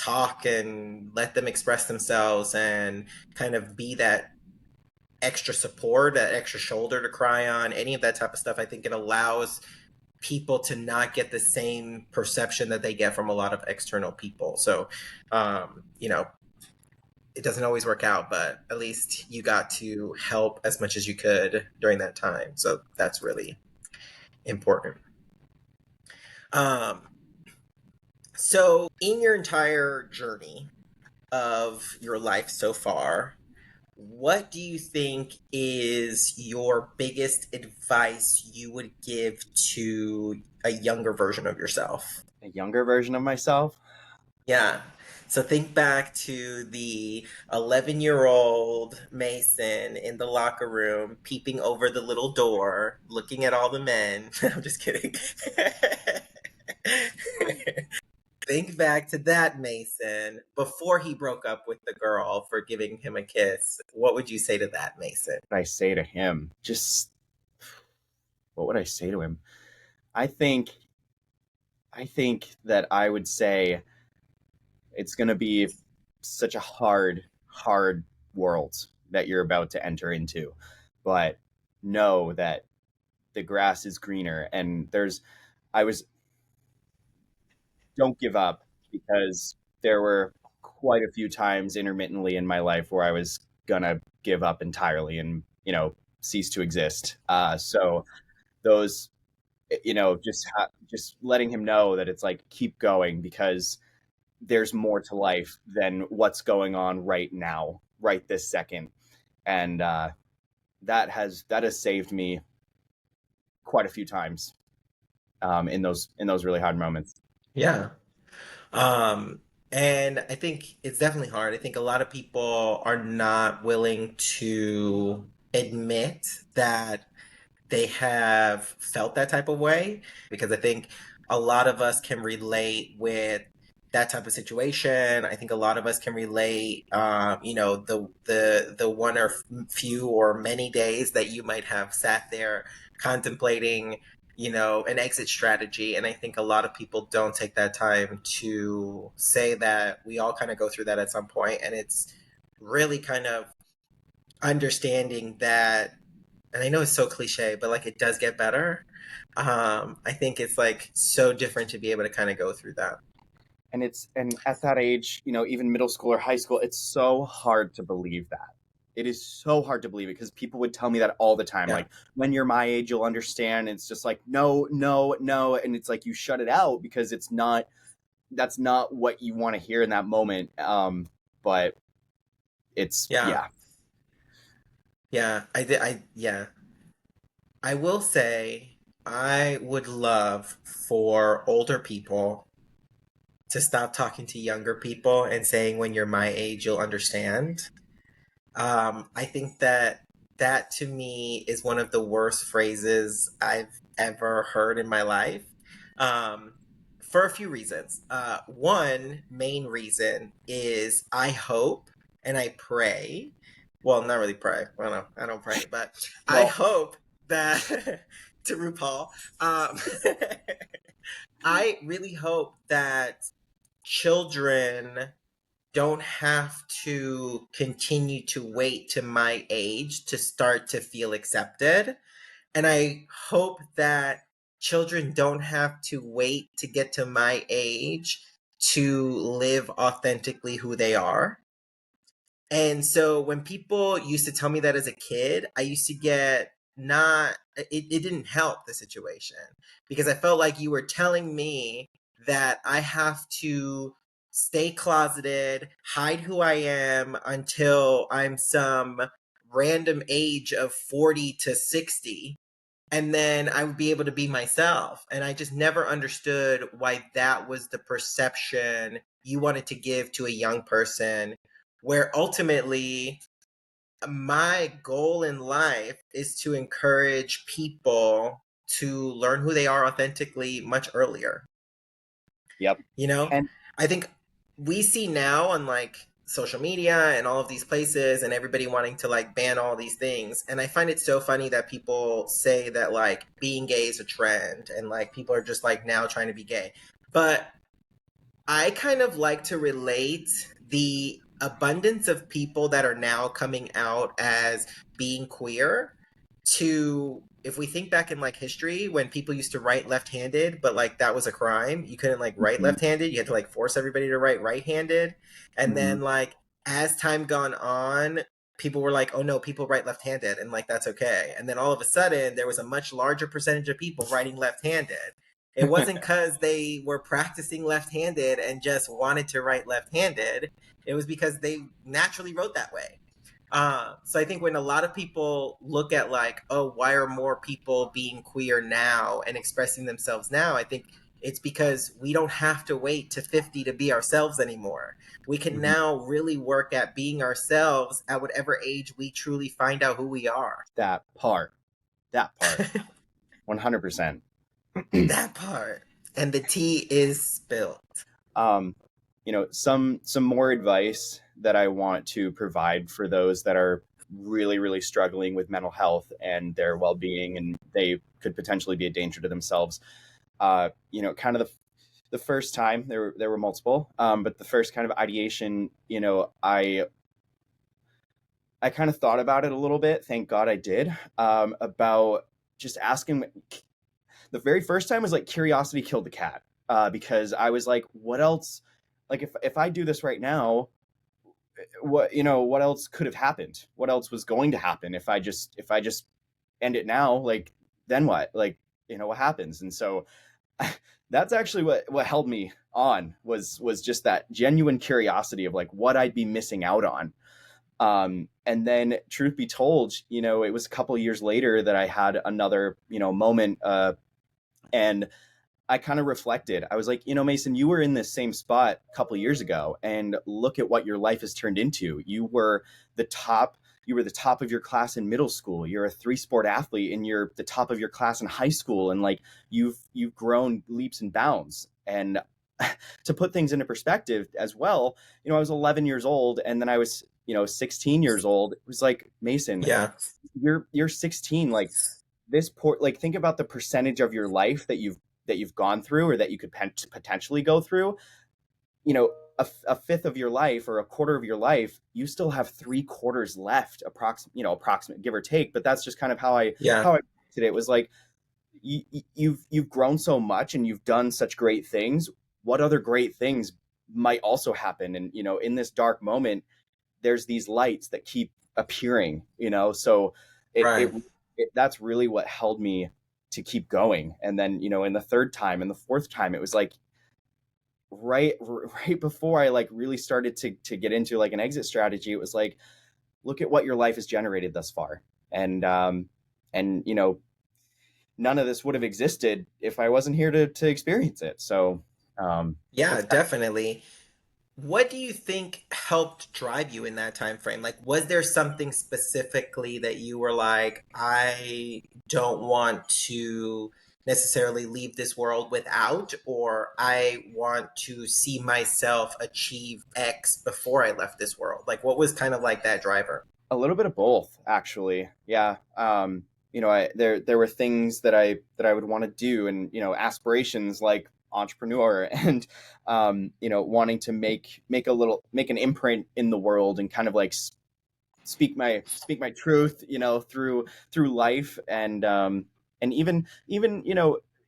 talk and let them express themselves and kind of be that extra support, that extra shoulder to cry on, any of that type of stuff, I think it allows people to not get the same perception that they get from a lot of external people. So, you know, it doesn't always work out, but at least you got to help as much as you could during that time. So that's really important. Um, so, in your entire journey of your life so far, what do you think is your biggest advice you would give to a younger version of yourself? A younger version of myself. Yeah. So think back to the 11-year-old Mason in the locker room, peeping over the little door, looking at all the men. I'm just kidding. Think back to that Mason before he broke up with the girl for giving him a kiss. What would you say to that Mason? What would I say to him? Just what would I say to him? I think I think that I would say it's going to be such a hard world that you're about to enter into. But know that the grass is greener, and I was don't give up, because there were quite a few times intermittently in my life where I was gonna give up entirely and cease to exist. So those just letting him know that it's like, keep going, because there's more to life than what's going on right now, right this second. And that has saved me quite a few times, in those really hard moments. Yeah. Um, and I think it's definitely hard. I think a lot of people are not willing to admit that they have felt that type of way, because I think a lot of us can relate with that type of situation. I think a lot of us can relate, the one or few or many days that you might have sat there contemplating, an exit strategy. And I think a lot of people don't take that time to say that we all kind of go through that at some point, and it's really kind of understanding that, and I know it's so cliche, but like it does get better. I think it's like so different to be able to kind of go through that. And at that age, even middle school or high school, it's so hard to believe that. It is so hard to believe it, because people would tell me that all the time, Yeah. like, when you're my age you'll understand. And it's just like, no, no, no. And it's like, you shut it out, because that's not what you want to hear in that moment. But it's, Yeah. yeah. Yeah. Yeah. I will say I would love for older people to stop talking to younger people and saying, when you're my age, you'll understand. I think that that to me is one of the worst phrases I've ever heard in my life, um, for a few reasons. One main reason is I hope and I pray. Well, not really pray. Well, no, I don't pray, but I Well, hope that to RuPaul. Um, I really hope that children don't have to continue to wait to my age to start to feel accepted. And I hope that children don't have to wait to get to my age to live authentically who they are. And so when people used to tell me that as a kid, I used to get not, it didn't help the situation, because I felt like you were telling me that I have to stay closeted, hide who I am until I'm some random age of 40 to 60, and then I would be able to be myself. And I just never understood why that was the perception you wanted to give to a young person, where ultimately my goal in life is to encourage people to learn who they are authentically much earlier. yep. You know, And I think we see now on like social media and all of these places, and everybody wanting to like ban all these things. And I find it so funny that people say that like being gay is a trend, and like people are just like now trying to be gay. But I kind of like to relate the abundance of people that are now coming out as being queer to, if we think back in like history when people used to write left-handed, but like that was a crime. You couldn't like write Mhm, left-handed. You had to like force everybody to write right-handed. And then mhm. like as time gone on, people were like, oh no, people write left-handed and like that's okay. And then all of a sudden there was a much larger percentage of people writing left-handed. It wasn't because they were practicing left-handed and just wanted to write left-handed. It was because they naturally wrote that way. So I think when a lot of people look at like, oh, why are more people being queer now and expressing themselves now? I think it's because we don't have to wait to 50 to be ourselves anymore. We can Mhm. now really work at being ourselves at whatever age we truly find out who we are. That part, that part, 100%. That part. And the tea is spilled. um, some more advice that I want to provide for those that are really, really struggling with mental health and their well-being, and they could potentially be a danger to themselves. Kind of the first time there were multiple, but the first kind of ideation, I kind of thought about it a little bit. Thank God I did. About just asking. The very first time was like curiosity killed the cat, because I was like, what else? Like if I do this right now, what else could have happened? What else was going to happen if I just end it now? Like then what? Like what happens? And so that's actually what held me on was just that genuine curiosity of like what I'd be missing out on. And then truth be told, it was a couple of years later that I had another moment, and I kind of reflected. I was like, Mason, you were in this same spot a couple of years ago, and look at what your life has turned into. The top. You were the top of your class in middle school. You're a three-sport athlete, and you're the top of your class in high school. And like you've grown leaps and bounds. And to put things into perspective as well, I was 11 years old, and then I was 16 years old. It was like, Mason, Yeah. you're 16. Like this poor, like think about the percentage of your life that you've gone through or that you could potentially go through. you know a fifth of your life or a quarter of your life, you still have 3 quarters left, approximate, give or take. But that's just kind of how i Yeah. how I did it. It was like, you've grown so much and you've done such great things. What other great things might also happen? And in this dark moment, there's these lights that keep appearing. So it, it, Right. it that's really what held me to keep going. And then in the third time and the fourth time, it was like right before I like really started to get into like an exit strategy. It was like, look at what your life has generated thus far. And none of this would have existed if I wasn't here to experience it. So Yeah, that's kind definitely. What do you think helped drive you in that time frame? Like, was there something specifically that you were like, I don't want to necessarily leave this world without, or I want to see myself achieve X before I left this world? Like, what was kind of like that driver? a little bit of both, actually. Yeah. There were things that I would want to do, and aspirations like entrepreneur, and wanting to make an imprint in the world, and kind of like speak my truth, through life. And even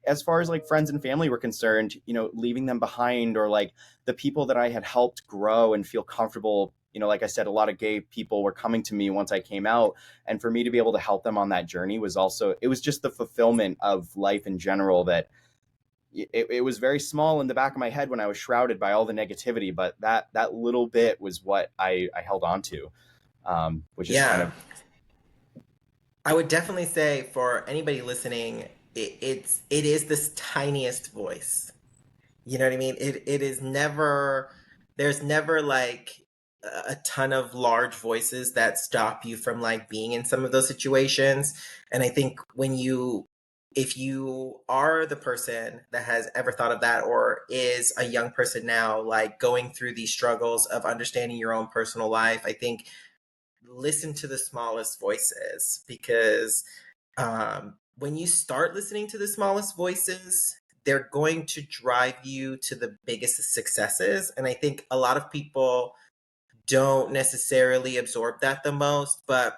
as far as like friends and family were concerned, leaving them behind, or like the people that I had helped grow and feel comfortable. Like I said, a lot of gay people were coming to me once I came out, and for me to be able to help them on that journey was also, it was just the fulfillment of life in general. That it was very small in the back of my head when I was shrouded by all the negativity, but that little bit was what I held on to, which is kind Yeah, of. I would definitely say for anybody listening, it is this tiniest voice. You know what I mean? It is never, there's never like a ton of large voices that stop you from like being in some of those situations. And I think if you are the person that has ever thought of that, or is a young person now like going through these struggles of understanding your own personal life, I think listen to the smallest voices, because when you start listening to the smallest voices, they're going to drive you to the biggest successes. And I think a lot of people don't necessarily absorb that the most. But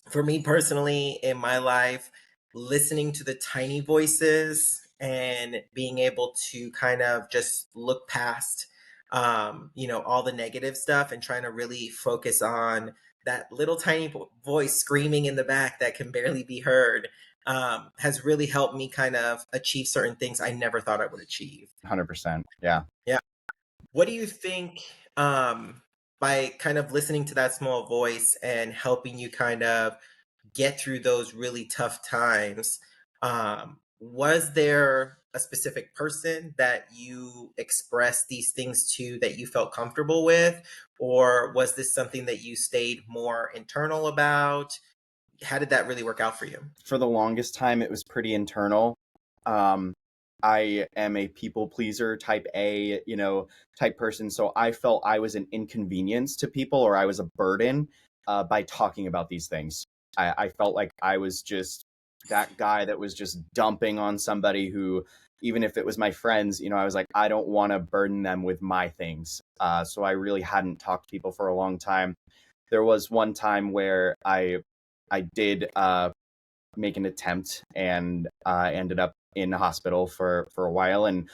for me personally, in my life, listening to the tiny voices and being able to kind of just look past, all the negative stuff and trying to really focus on that little tiny voice screaming in the back that can barely be heard, has really helped me kind of achieve certain things I never thought I would achieve. 100%. Yeah. Yeah. What do you think, by kind of listening to that small voice and helping you kind of get through those really tough times, was there a specific person that you expressed these things to that you felt comfortable with? Or was this something that you stayed more internal about? How did that really work out for you? For the longest time, it was pretty internal. Um, I am a people pleaser, type A, type person. So I felt I was an inconvenience to people, or I was a burden by talking about these things. I felt like I was just that guy that was just dumping on somebody who, even if it was my friends, I was like, I don't want to burden them with my things. So I really hadn't talked to people for a long time. There was one time where I did make an attempt, and ended up in the hospital for a while. And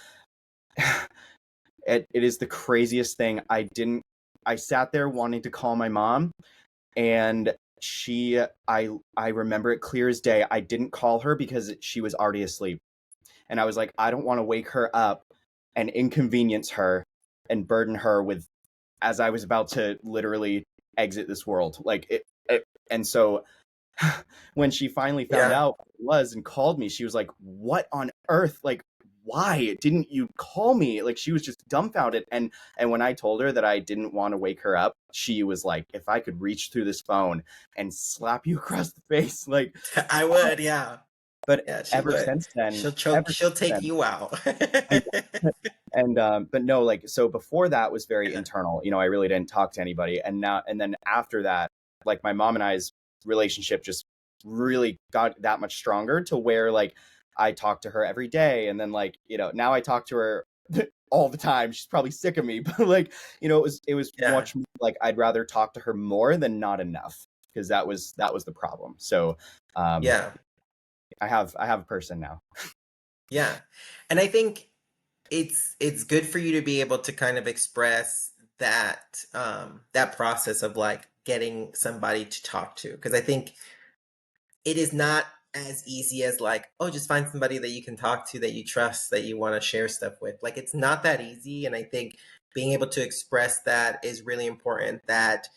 it is the craziest thing. I sat there wanting to call my mom, and I remember it clear as day. I didn't call her because she was already asleep. And I was like, I don't want to wake her up and inconvenience her and burden her with, as I was about to literally exit this world. And so when she finally found Yeah. out what it was and called me, she was like, what on earth? Like, why didn't you call me? Like, she was just dumbfounded. And when I told her that I didn't want to wake her up, she was like, if I could reach through this phone and slap you across the face, like, I would, yeah. but Yeah, she ever would. since then, She'll choke, ever she'll since take then, you out. and but no, like, so before that was very Yeah. internal. I really didn't talk to anybody. And then after that, like, my mom and I's relationship just really got that much stronger, to where, like, I talk to her every day. And then, like, now I talk to her all the time. She's probably sick of me, but, like, it was Yeah. much more like I'd rather talk to her more than not enough, because that was the problem. So um Yeah. I have a person now. Yeah. And I think it's good for you to be able to kind of express that process of like getting somebody to talk to, because I think it is not as easy as like, oh, just find somebody that you can talk to, that you trust, that you want to share stuff with. Like, it's not that easy. And I think being able to express that is really important. That,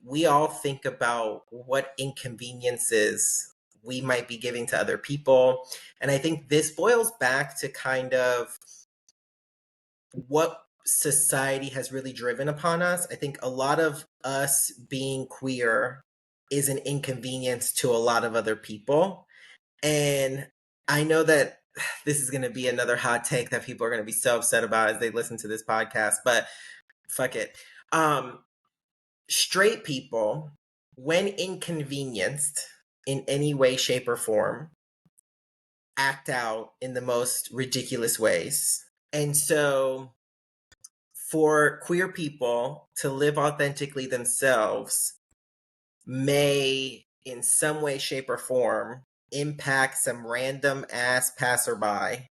we all think about what inconveniences we might be giving to other people. And I think this boils back to kind of what society has really driven upon us. I think a lot of us being queer is an inconvenience to a lot of other people. And I know that this is going to be another hot take that people are going to be so upset about as they listen to this podcast, but fuck it. Um, Straight people, when inconvenienced in any way, shape, or form, act out in the most ridiculous ways. And so for queer people to live authentically themselves may, in some way, shape, or form, impact some random ass passerby.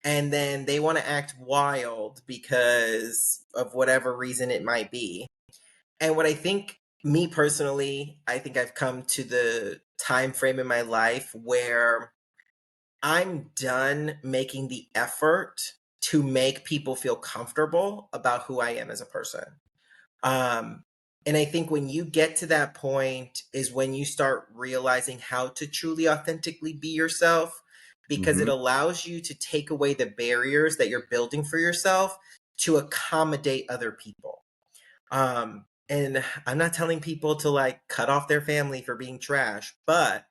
And then they want to act wild because of whatever reason it might be. And what I think, me personally, I think I've come to the time frame in my life where I'm done making the effort to make people feel comfortable about who I am as a person. Um, and I think when you get to that point is when you start realizing how to truly authentically be yourself, because it Hmm. allows you to take away the barriers that you're building for yourself to accommodate other people. And I'm not telling people to like cut off their family for being trash, but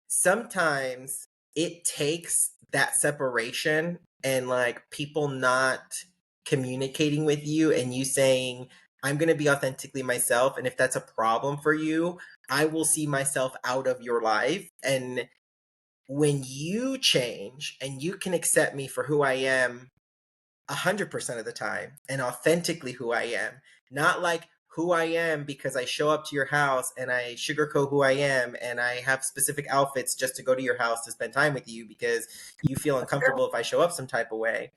sometimes it takes that separation and like people not communicating with you and you saying, I'm going to be authentically myself. And if that's a problem for you, I will see myself out of your life. And when you change and you can accept me for who I am 100% of the time and authentically who I am, not like who I am because I show up to your house and I sugarcoat who I am and I have specific outfits just to go to your house to spend time with you because you feel uncomfortable if I show up some type of way.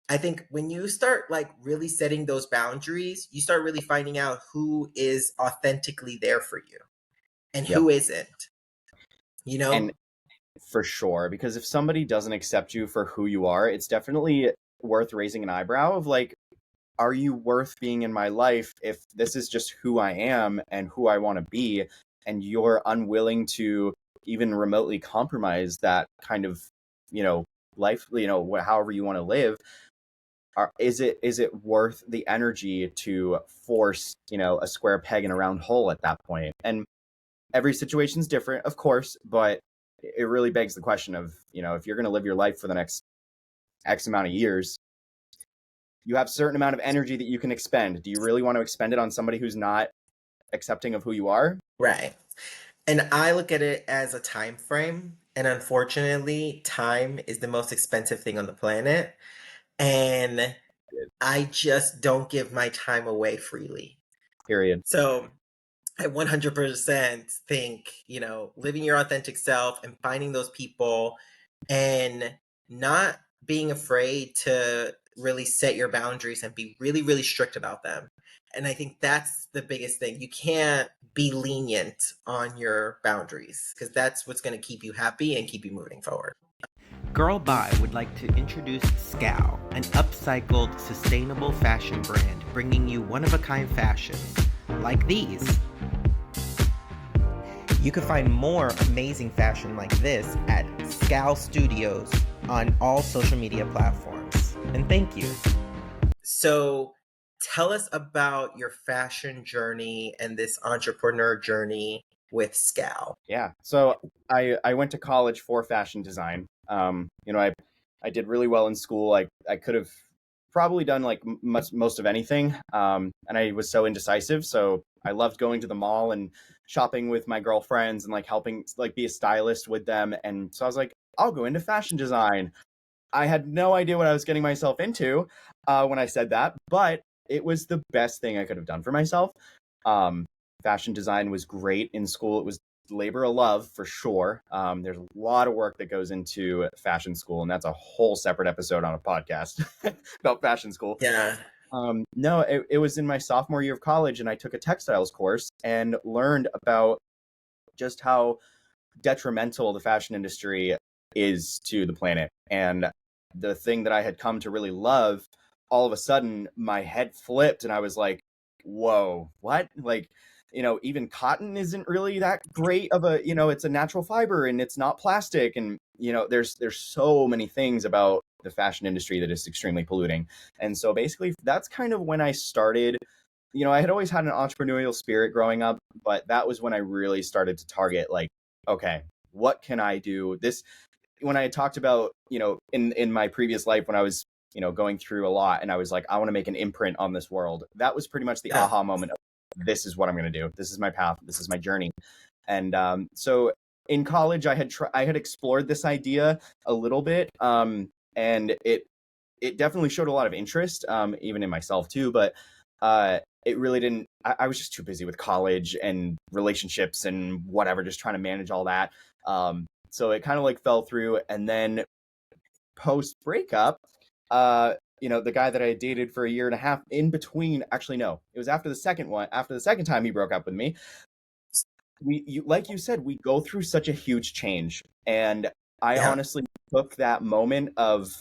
I think when you start like really setting those boundaries, you start really finding out who is authentically there for you and Yep. who isn't, you And know? for sure, because if somebody doesn't accept you for who you are, it's definitely worth raising an eyebrow of like, are you worth being in my life if this is just who I am and who I want to be, and you're unwilling to even remotely compromise that kind of, you know, life, however you want to live? Is it worth the energy to force, a square peg in a round hole at that point? And every situation's different, of course, but it really begs the question of, if you're going to live your life for the next X amount of years, you have a certain amount of energy that you can expend. Do you really want to expend it on somebody who's not accepting of who you are? Right. And I look at it as a time frame. And unfortunately, time is the most expensive thing on the planet. And I just don't give my time away freely. Period. So I 100% think, living your authentic self and finding those people and not being afraid to really set your boundaries and be really, really strict about them. And I think that's the biggest thing. You can't be lenient on your boundaries because that's what's going to keep you happy and keep you moving forward. Girlbye would like to introduce SCAL, an upcycled, sustainable fashion brand bringing you one-of-a-kind fashions, like these. You can find more amazing fashion like this at SCAL Studios on all social media platforms. And thank you. So, tell us about your fashion journey and this entrepreneur journey with SCAL. Yeah. So I went to college for fashion design. I did really well in school. I could have probably done like most of anything. And I was so indecisive. So I loved going to the mall and shopping with my girlfriends and like helping like be a stylist with them. And so I was like, I'll go into fashion design. I had no idea what I was getting myself into when I said that, but it was the best thing I could have done for myself. Um, Fashion design was great in school. It was labor of love for sure. There's a lot of work that goes into fashion school, and that's a whole separate episode on a podcast about fashion school. Yeah. No, it was in my sophomore year of college, and I took a textiles course and learned about just how detrimental the fashion industry is to the planet. And the thing that I had come to really love, all of a sudden my head flipped and I was like, whoa, what? Like, even cotton isn't really that great of a, it's a natural fiber and it's not plastic. And, there's so many things about the fashion industry that is extremely polluting. And so basically that's kind of when I started. I had always had an entrepreneurial spirit growing up, but that was when I really started to target like, okay, what can I do? This, when I had talked about, in my previous life when I was, going through a lot and I was like, I want to make an imprint on this world. That was pretty much the Yeah. aha moment of this is what I'm going to do. This is my path. This is my journey. And so in college, I had explored this idea a little bit, and it definitely showed a lot of interest, even in myself too. But it really didn't. I was just too busy with college and relationships and whatever, just trying to manage all that. So it kind of like fell through. And then post breakup, the guy that I dated for a year and a half in between, actually, no, it was after the second one, after the second time he broke up with me. Like you said, we go through such a huge change. And I Yeah. honestly took that moment of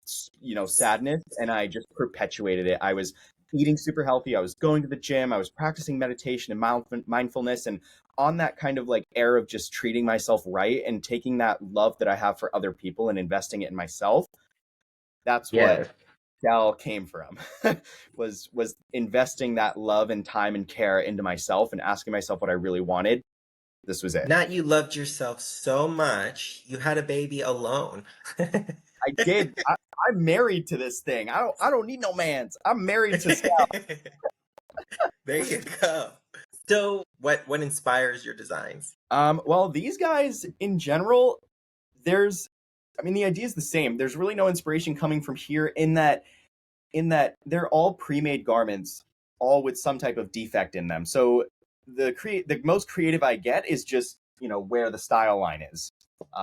sadness and I just perpetuated it. I was eating super healthy. I was going to the gym. I was practicing meditation and mindfulness, and on that kind of like air of just treating myself right and taking that love that I have for other people and investing it in myself. That's what Yeah. Dell came from. was investing that love and time and care into myself and asking myself what I really wanted. This was it. Not you loved yourself so much, you had a baby alone. I did. I'm married to this thing. I don't need no mans. I'm married to Scott. There you go. So what inspires your designs? Well, these guys in general, there's, I mean, the idea is the same. There's really no inspiration coming from here in that they're all pre-made garments, all with some type of defect in them. So the most creative I get is just where the style line is.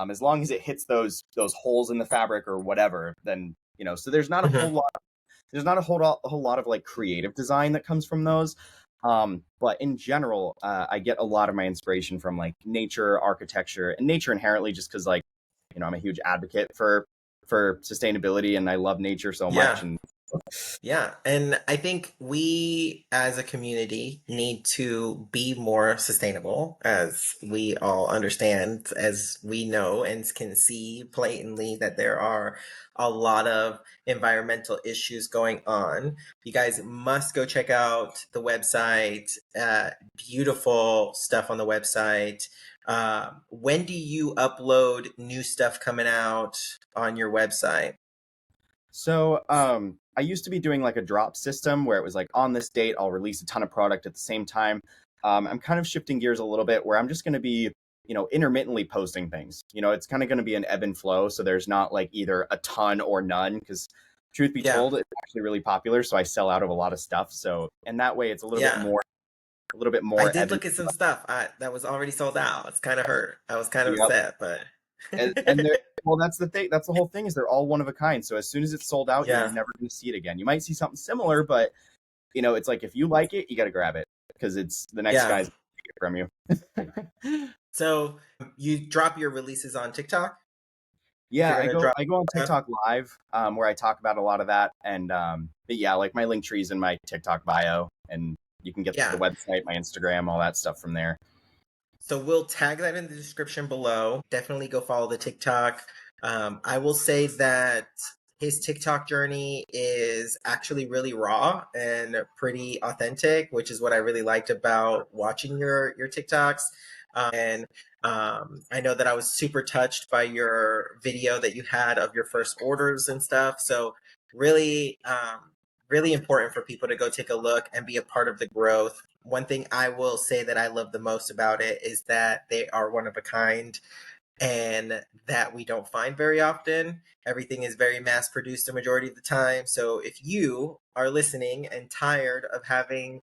As long as it hits those holes in the fabric or whatever, then So there's not a whole Mhm. lot. There's not a whole lot of like creative design that comes from those. But in general, I get a lot of my inspiration from like nature, architecture, and nature inherently, just because like I'm a huge advocate for sustainability, and I love nature so much. Yeah. And Yeah, and I think we as a community need to be more sustainable, as we all understand, as we know and can see blatantly that there are a lot of environmental issues going on. You guys must go check out the website. Beautiful stuff on the website. When do you upload new stuff coming out on your website? so I used to be doing like a drop system where it was like on this date I'll release a ton of product at the same time. I'm kind of shifting gears a little bit where I'm just going to be intermittently posting things. It's kind of going to be an ebb and flow, so there's not like either a ton or none, because truth be Yeah, told, it's actually really popular, so I sell out of a lot of stuff. So and that way it's yeah. a little bit I more did ebb and look at some stuff that was already sold out. It's kind of hurt. I was kind of flow. upset, but And they're, well, that's the thing. That's the whole thing, is they're all one of a kind. So as soon as it's sold out, you're yeah, never going to see it again. You might see something similar, but it's like if you like it, you got to grab it, because it's the next yeah. guy's gonna take it from you. So you drop your releases on TikTok if Yeah, you're I gonna go drop I go on stuff? TikTok live, where I talk about a lot of that, and but yeah, like my link tree's in my TikTok bio, and you can get to the Yeah. website, my Instagram, all that stuff from there. So we'll tag that in the description below. Definitely go follow the TikTok. I will say that his TikTok journey is actually really raw and pretty authentic, which is what I really liked about watching your TikToks. And I know that I was super touched by your video that you had of your first orders and stuff. So really, really important for people to go take a look and be a part of the growth. One thing I will say that I love the most about it is that they are one of a kind and that we don't find very often. Everything is very mass produced the majority of the time. So if you are listening and tired of having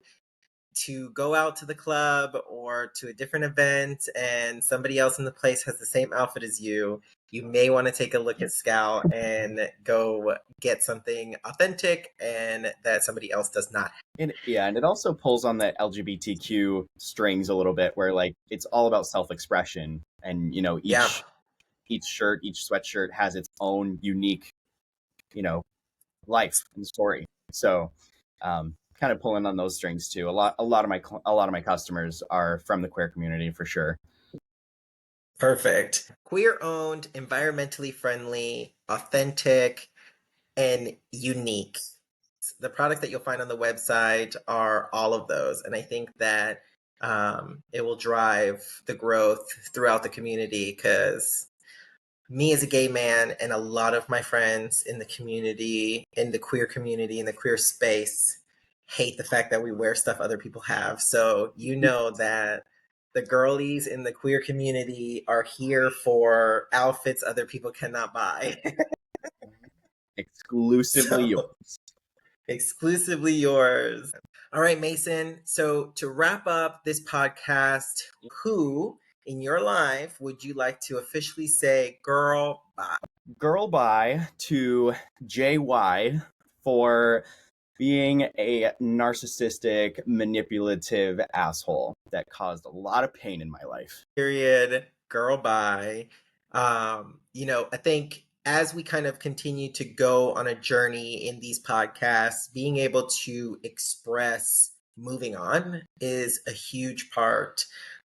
to go out to the club or to a different event and somebody else in the place has the same outfit as you may want to take a look at SCAL and go get something authentic and that somebody else does not. And yeah, and it also pulls on the LGBTQ strings a little bit, where like it's all about self-expression, and Yeah, each shirt, each sweatshirt has its own unique, you know, life and story. So, kind of pulling on those strings too. A lot of my customers are from the queer community for sure. perfect. Queer owned, environmentally friendly, authentic, and unique. The product that you'll find on the website are all of those. And I think that it will drive the growth throughout the community because me as a gay man and a lot of my friends in the community, in the queer community, in the queer space, hate the fact that we wear stuff other people have. So you know that the girlies in the queer community are here for outfits other people cannot buy. Exclusively So yours. exclusively yours. All right, Mason. So to wrap up this podcast, who in your life would you like to officially say, girl, bye? Girlbye to JY for being a narcissistic, manipulative asshole that caused a lot of pain in my life. Period, girl, bye. I think as we kind of continue to go on a journey in these podcasts, being able to express moving on is a huge part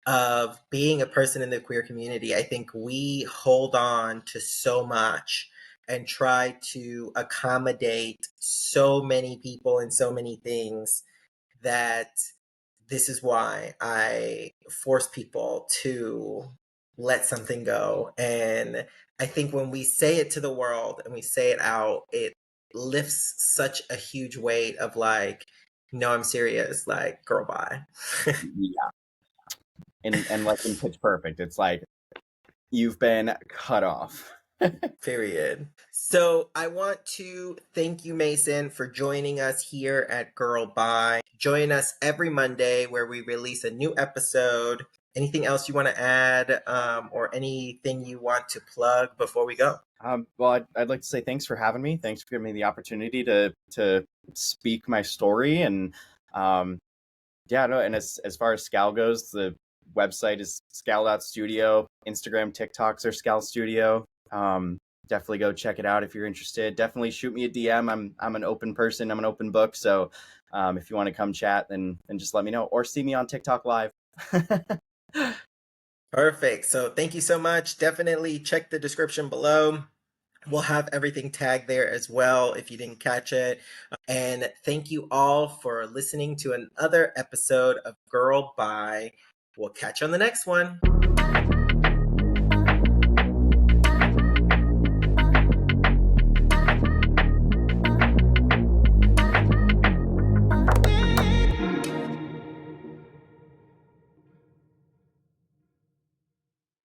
of being a person in the queer community. I think we hold on to so much and try to accommodate so many people and so many things that this is why I force people to let something go. And I think when we say it to the world and we say it out, it lifts such a huge weight of like, No, I'm serious. Like, girl, bye. Yeah. And like in Pitch Perfect, it's like you've been cut off. Period. So I want to thank you, Mason, for joining us here at Girlbye. Join us every Monday where we release a new episode. Anything else you want to add, or anything you want to plug before we go? Well, I'd like to say thanks for having me. Thanks for giving me the opportunity to speak my story. And yeah, no, and as far as SCAL goes, the website is SCAL Studio. Instagram, TikToks are SCAL Studio. Definitely go check it out if you're interested. Definitely shoot me a DM. I'm an open person. I'm an open book. So if you want to come chat, then just let me know, or see me on TikTok live. Perfect. So thank you so much. Definitely check the description below. We'll have everything tagged there as well if you didn't catch it. And thank you all for listening to another episode of Girl Bye. We'll catch you on the next one.